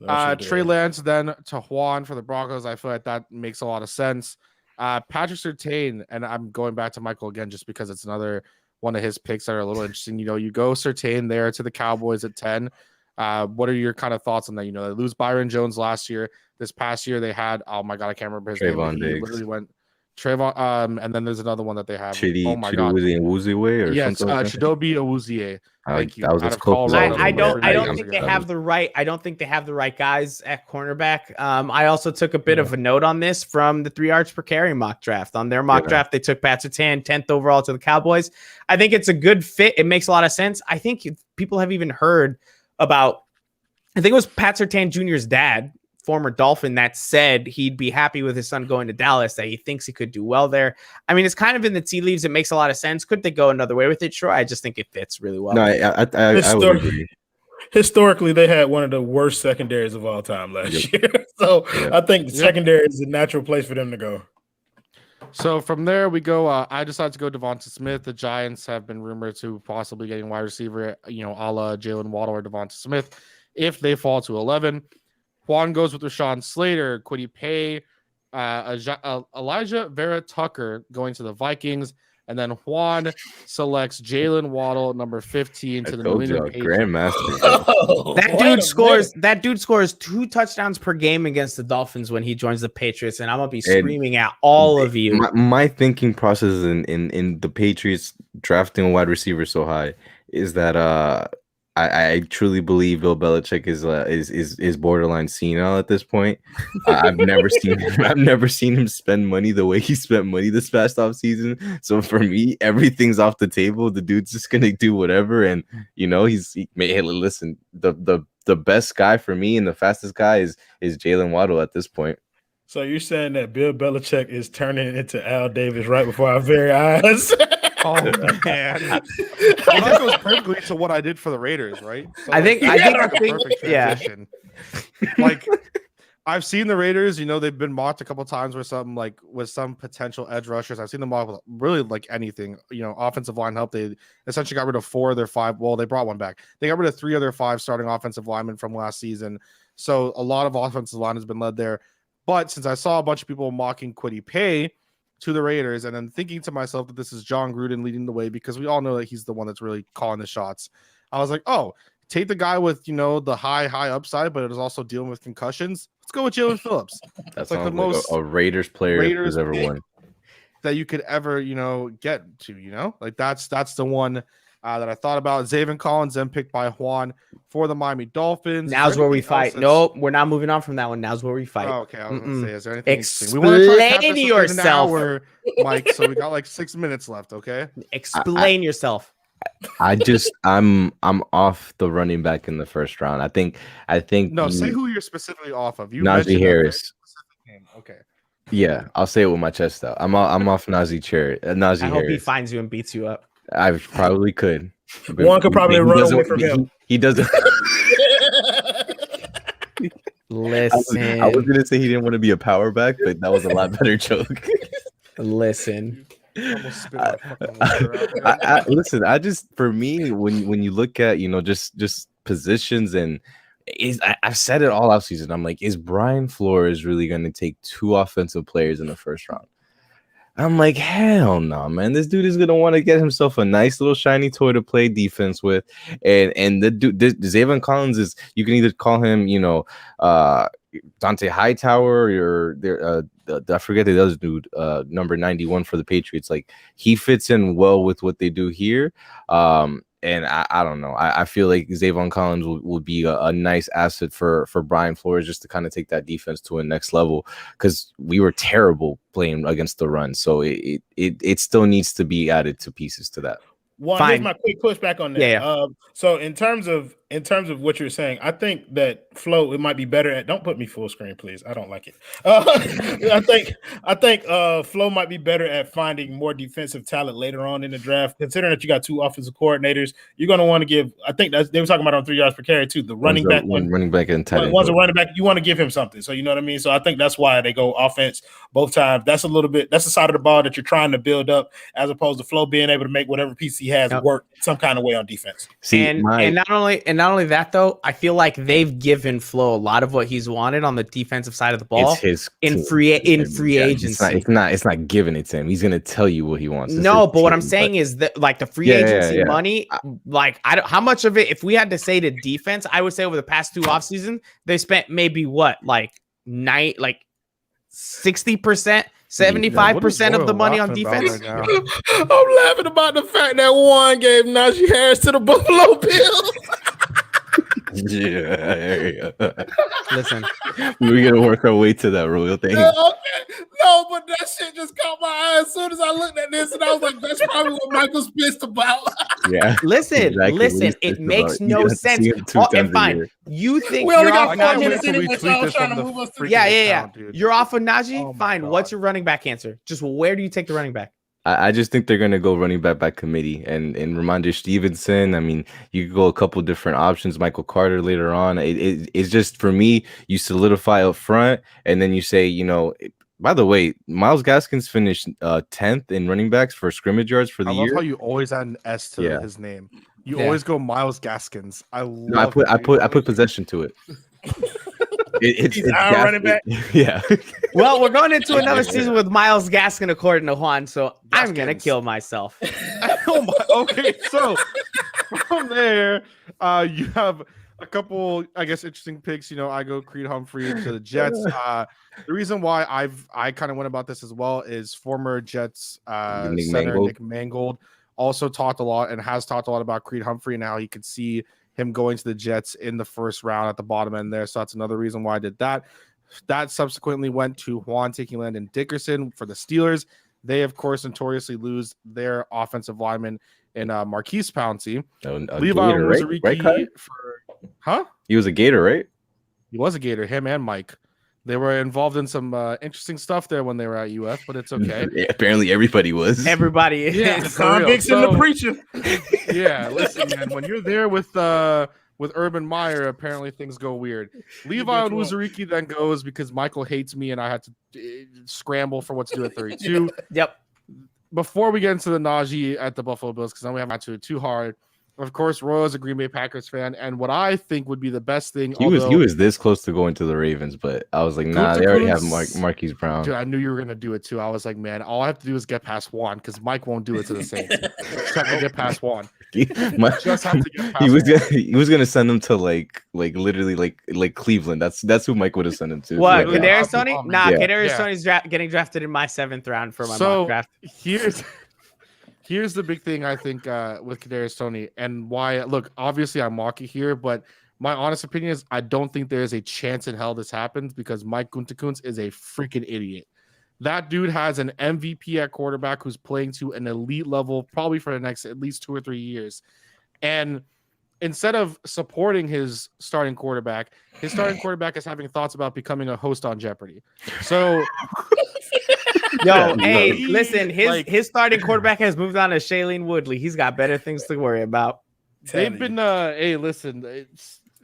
That's Trey what Lance then to Juan for the Broncos. I feel like that makes a lot of sense. Patrick Surtain, and I'm going back to Michael again just because it's another one of his picks that are a little interesting. You know, you go Surtain there to the Cowboys at 10. What are your kind of thoughts on that? You know, they lose Byron Jones last year. This past year they had, oh my god, I can't remember his Trayvon name. He Diggs. literally went Trayvon, and then there's another one that they have. Chidi, oh my god. Chidozie and Wuziwe or Yes, something like that? Chidobe Awuzie. Thank you. That was Out as of close as I Colorado. was I gonna don't. I don't That think was- they that have was- the right. I don't think they have the right guys at cornerback. I also took a bit of a note on this from the 3 yards per carry mock draft. On their mock Yeah. draft, they took Pat Surtain 10th overall to the Cowboys. I think it's a good fit. It makes a lot of sense. I think people have even heard about. I think it was Pat Surtain Jr.'s dad, former Dolphin, that said he'd be happy with his son going to Dallas, that he thinks he could do well there. I mean, it's kind of in the tea leaves. It makes a lot of sense. Could they go another way with it? Sure. I just think it fits really well. No, I would agree. Historically, they had one of the worst secondaries of all time last year. So I think secondary is a natural place for them to go. So from there we go. I decided to go Devonta Smith. The Giants have been rumored to possibly getting wide receiver, you know, a la Jalen Waddle or Devonta Smith. If they fall to 11, Juan goes with Rashawn Slater, Kwity Paye, Elijah Vera Tucker going to the Vikings, and then Juan selects Jalen Waddle, number 15, to the New England Patriots. Grandmaster. That dude scores 2 touchdowns per game against the Dolphins when he joins the Patriots, and I'm gonna be screaming at all of you. My thinking process in the Patriots drafting a wide receiver so high is that I truly believe Bill Belichick is borderline senile at this point. I've never seen him spend money the way he spent money this past offseason. So for me, everything's off the table. The dude's just gonna do whatever, and you know hey, listen, the best guy for me and the fastest guy is Jalen Waddle at this point. So you're saying that Bill Belichick is turning into Al Davis right before our very eyes? Oh man, that goes perfectly to what I did for the Raiders, right? So, I think yeah. Like I've seen the Raiders, you know, they've been mocked a couple times with some potential edge rushers. I've seen them mocked with really like anything, you know, offensive line help. They essentially got rid of 4 of their 5. Well, they brought one back. They got rid of 3 of their 5 starting offensive linemen from last season. So a lot of offensive line has been led there. But since I saw a bunch of people mocking Kwity Paye to the Raiders, and then thinking to myself that this is John Gruden leading the way, because we all know that he's the one that's really calling the shots, I was like, oh, take the guy with, you know, the high upside, but it is also dealing with concussions. Let's go with Jalen Phillips. That's like the like most a Raiders player who's ever won that you could ever, you know, get to, you know, like that's the one that I thought about. Zaven Collins then picked by Juan for the Miami Dolphins. Now's where we fight. Nope, we're not moving on from that one. Now's where we fight. Oh, okay, I was gonna say, is there anything Explain we want to try to cap this within yourself, an hour, Mike. So we got like 6 minutes left. Okay, explain yourself. I'm off the running back in the first round. I think no. Say who you're specifically off of. You Najee mentioned Harris. Okay. Yeah, I'll say it with my chest out. I'm off Najee Harris. I hope he finds you and beats you up. I probably could. One could probably run away from him. He doesn't. Listen, I was gonna say he didn't want to be a power back, but that was a lot better joke. Listen. Listen, I just, for me, when you look at, you know, just positions, and I've said it all offseason. I'm like, is Brian Flores really going to take 2 offensive players in the first round? I'm like, hell no, man. This dude is gonna want to get himself a nice little shiny toy to play defense with, and the dude, Zaven Collins is, you can either call him, you know, Dante Hightower, or I forget the other dude, number 91 for the Patriots. Like, he fits in well with what they do here. And I don't know. I feel like Zaven Collins will be a nice asset for Brian Flores, just to kind of take that defense to a next level, because we were terrible playing against the run. So it still needs to be added to pieces to that. Here's my quick pushback on that. Yeah. So in terms of in terms of what you're saying, I think that Flo, it might be better at. Don't put me full screen, please. I don't like it. I think Flo might be better at finding more defensive talent later on in the draft. Considering that you got 2 offensive coordinators, you're going to want to give. I think they were talking about on 3 yards per carry too. The running back, running back and tight end. One's a running back. You want to give him something. So you know what I mean. So I think that's why they go offense both times. That's a little bit. That's the side of the ball that you're trying to build up, as opposed to Flo being able to make whatever piece he has work some kind of way on defense. See, and not only that though, I feel like they've given Flo a lot of what he's wanted on the defensive side of the ball. It's his in free agency. It's not giving it to him. He's gonna tell you what he wants. No, but what I'm saying is that like the free agency money, like how much of it, if we had to say to defense, I would say over the past 2 offseasons, they spent maybe what, like 60%, 75% of the money on defense. I'm laughing about the fact that Juan gave Najee Harris to the Buffalo Bills. Yeah. Listen, we're gonna work our way to that royal thing. No, but that shit just caught my eye as soon as I looked at this, and I was like, "That's probably what Michael's pissed about." Yeah. Listen. It makes no sense. And fine, you think we only got 4 Najee minutes anyway, so I was trying to move us through. Yeah. You're off of Najee. Fine. God. What's your running back answer? Just where do you take the running back? I just think they're gonna go running back by committee, and Ramondre Stevenson. I mean, you could go a couple different options. Michael Carter later on. It's just, for me, you solidify up front, and then you say, you know. By the way, Myles Gaskins finished 10th in running backs for scrimmage yards for the year. I love how you always add an S to his name. You always go Myles Gaskins. I put possession to it. It's our running back. Yeah. Well, we're going into another season with Myles Gaskin, according to Juan. So I'm gonna kill myself. Okay, so from there, you have a couple, I guess, interesting picks. You know, I go Creed Humphrey to the Jets. The reason why I kind of went about this as well is former Jets center Nick Mangold also talked a lot and has talked a lot about Creed Humphrey and how he could see him going to the Jets in the first round at the bottom end there. So that's another reason why I did that. That subsequently went to Juan taking Landon Dickerson for the Steelers. They, of course, notoriously lose their offensive lineman in Marquise Pouncey. Levi Onwuzurike He was a Gator, right? He was a Gator, him and Mike. They were involved in some interesting stuff there when they were at UF, but it's okay. Yeah, apparently everybody was. Everybody is. Yeah, the convicts and the preacher. Yeah, listen, man. When you're there with Urban Meyer, apparently things go weird. Levi Onwuzurike then goes because Michael hates me and I had to scramble for what to do at 32. Yep. Before we get into the Najee at the Buffalo Bills, because then we haven't got to it too hard. Of course, Roy is a Green Bay Packers fan, and what I think would be the best thing. He was this close to going to the Ravens, but I was like, nah, they already have Marquise Brown. Dude, I knew you were gonna do it too. I was like, man, all I have to do is get past Juan because Mike won't do it to the Saints. Just have to get past Juan. He was gonna send him to like literally like Cleveland. That's who Mike would have sent him to. What? Kadarius Toney? Nah, Kadarius Toney's getting drafted in my 7th round for my mock draft. Here's the big thing I think with Kadarius Toney and why. Look, obviously I'm mocking here, but my honest opinion is I don't think there's a chance in hell this happens because Mike Gutekunst is a freaking idiot. That dude has an MVP at quarterback who's playing to an elite level probably for the next at least 2 or 3 years. And instead of supporting his starting quarterback is having thoughts about becoming a host on Jeopardy. So listen, his starting quarterback has moved on to Shailene Woodley. He's got better things to worry about. They've been listen.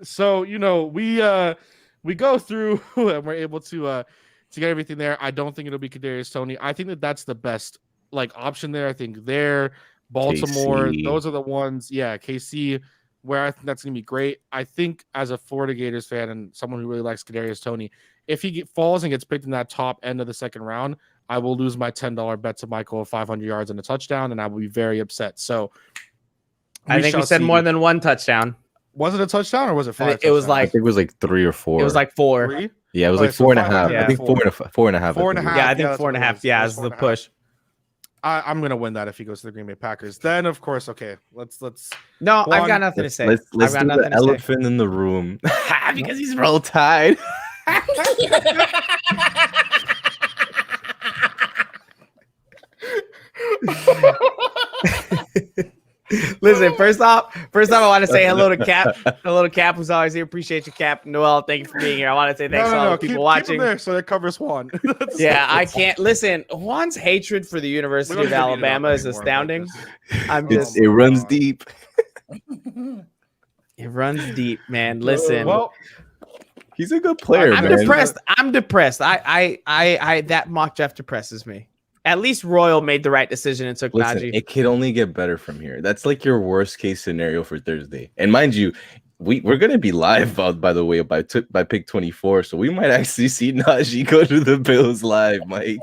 So you know we go through and we're able to get everything there. I don't think it'll be Kadarius Toney. I think that's the best option there. I think there, Baltimore, KC. Those are the ones. Yeah, KC, where I think that's gonna be great. I think as a Florida Gators fan and someone who really likes Kadarius Toney, if he falls and gets picked in that top end of the 2nd round, I will lose my $10 bet to Michael of 500 yards and a touchdown, and I will be very upset. So I think we said more than 1 touchdown. Was it a touchdown or was it 5? It was I think it was 3 or 4. It was 4. 3? Yeah, it was 4.5. I think 4.5. 4.5. Yeah, I think 4.5. Yeah, is the push. I'm gonna win that if he goes to the Green Bay Packers. Then of course, okay, let's. No, I've got nothing to say. Let's do the elephant in the room because he's Roll Tide. Listen, first off, I want to say hello to Cap. Hello to Cap, who's always here. Appreciate you, Cap. Noel, thank you for being here. I want to say thanks to all the people watching. Keep there so that covers Juan. Yeah, I can't listen. Juan's hatred for the University of Alabama is astounding. It runs deep. It runs deep, man. Listen. Well, he's a good player. I'm depressed. I that mock draft depresses me. At least Royal made the right decision and took Najee. It could only get better from here. That's like your worst case scenario for Thursday. And mind you, we're gonna be live, by the way, by pick 24. So we might actually see Najee go to the Bills live, Mike.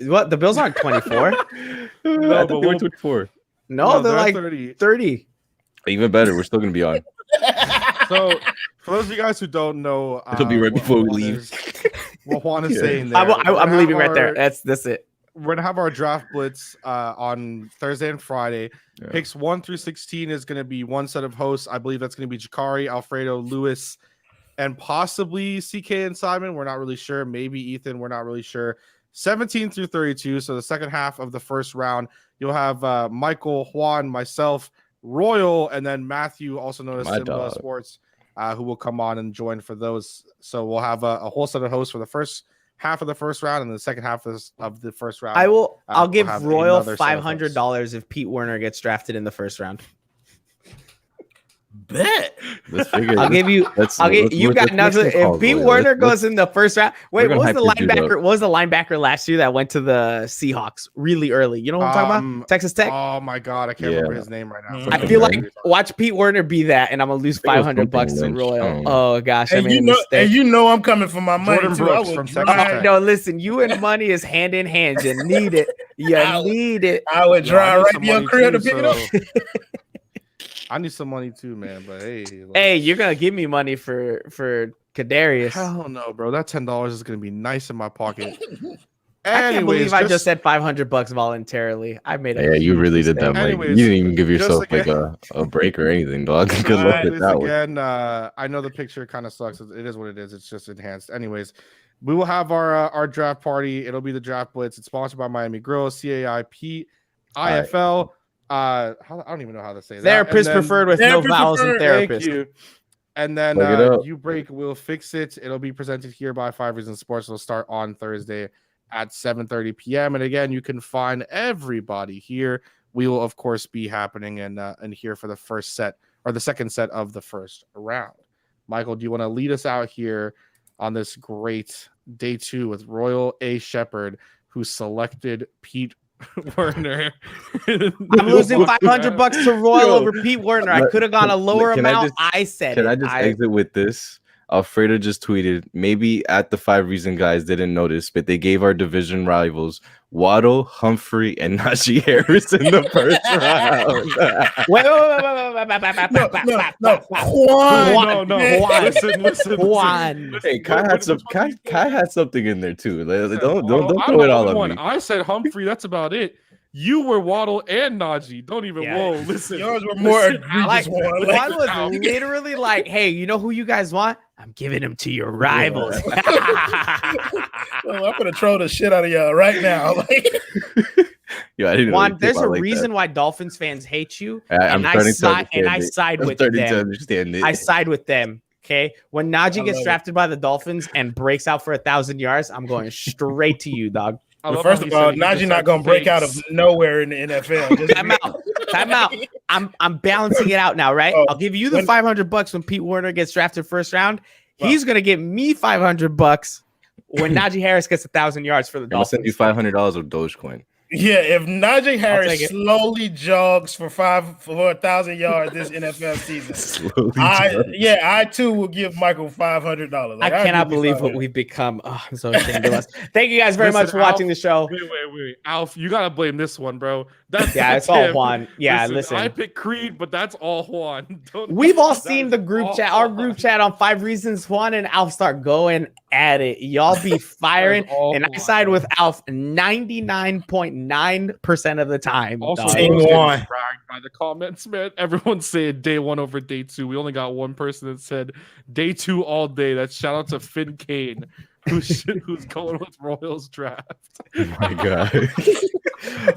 What? The Bills aren't 24? No, but we're 24. No, they're like 30. Even better, we're still gonna be on. So for those of you guys who don't know, it'll be right before we leave. What Juan is saying there. I'm leaving right there. That's it. We're gonna have our draft blitz on Thursday and Friday. Yeah. Picks 1 through 16 is gonna be one set of hosts. I believe that's gonna be Jakari, Alfredo, Lewis, and possibly CK and Simon. We're not really sure. Maybe Ethan. We're not really sure. 17 through 32. So the second half of the first round, you'll have Michael, Juan, myself, Royal, and then Matthew, also known as Simba Sports, who will come on and join for those. So we'll have a whole set of hosts for the first half of the first round, and the second half of the first round. I'll give Royal $500 if Pete Werner gets drafted in the first round. Bet. I'll give you. You got nothing. If Pete Werner goes in the first round, wait, what was the linebacker? What was the linebacker last year that went to the Seahawks really early? You know what I'm talking about? Texas Tech. Oh my God, I can't remember his name right now. I feel like watch Pete Werner be that, and I'm gonna lose $500 to Royal. Oh gosh, and you know I'm coming for my money. Jordan Brooks from Texas Tech. No, listen, you and money is hand in hand. You need it. Need it. I would drive right to your crib to pick it up. I need some money too, man. But hey, you're gonna give me money for Kadarius? Hell no, bro. That $10 is gonna be nice in my pocket. I can't believe I just said $500 voluntarily. I made a you really did that, Mike. You didn't even give yourself like a break or anything, dog. Good luck with that one. I know the picture kind of sucks. It is what it is. It's just enhanced. Anyways, we will have our draft party. It'll be the draft blitz. It's sponsored by Miami Grill, CAIP, IFL. I don't even know how to say that. Therapist preferred with no vowels and therapist. Thank you. And then You Break Will Fix It. It'll be presented here by 5 Reasons Sports. It'll start on Thursday at 7:30 p.m. And again, you can find everybody here. We will, of course, be happening and here for the first set or the second set of the first round. Michael, do you want to lead us out here on this great day 2 with Royal A. Shepherd, who selected Pete Werner? I'm losing $500 to Royal over Pete Werner. I could have gone a lower amount. I said Can I just exit with this? Alfredo just tweeted, maybe at the 5 Reason guys didn't notice, but they gave our division rivals Waddle, Humphrey, and Najee Harris in the first round. Wait. No. Juan. Listen. Juan. Hey, Kai had something in there too. Don't throw it all on me. I said Humphrey. That's about it. You were Waddle and Najee. Don't even listen. Yours were more egregious. One was literally like, hey, you know who you guys want? I'm giving them to your rivals. Well, I'm gonna throw the shit out of y'all right now. I didn't Juan, there's a reason why Dolphins fans hate you. I side with them. I side with them. Okay. When Najee gets drafted by the Dolphins and breaks out for 1,000 yards, I'm going straight to you, dog. Well, first of all, Najee not gonna break out of nowhere in the NFL. Time out. I'm balancing it out now, right? I'll give you the $500 when Pete Werner gets drafted first round. He's gonna give me $500 when Najee Harris gets 1,000 yards for the Dolphins. I'll send you $500 of Dogecoin. Yeah, if Najee Harris slowly jogs for 1,000 yards this NFL season, I too will give Michael $500. I cannot believe what we've become. Oh, I'm so ashamed of us. Thank you guys very much for watching the show. Wait, Alf, you gotta blame this one, bro. It's all Juan. Yeah, listen. I picked Creed, but that's all Juan. We've all seen the group chat, our group chat on 5 Reasons. Juan and Alf start going at it. Y'all be firing, and I side with Alf 99.9% of the time. Also, bragged by the comments, man. Everyone's saying day 1 over day 2. We only got one person that said day 2 all day. That's shout out to Finn Kane, who's going with Royals draft. Oh my God.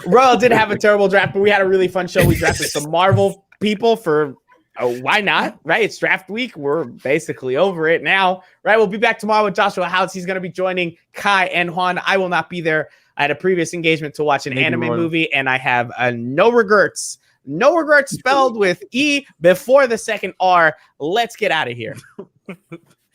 Royal did have a terrible draft, but we had a really fun show. We drafted some Marvel people for why not? Right? It's draft week. We're basically over it now. Right? We'll be back tomorrow with Joshua House. He's going to be joining Kai and Juan. I will not be there. I had a previous engagement to watch an anime movie, and I have no regrets. No regrets spelled with E before the second R. Let's get out of here.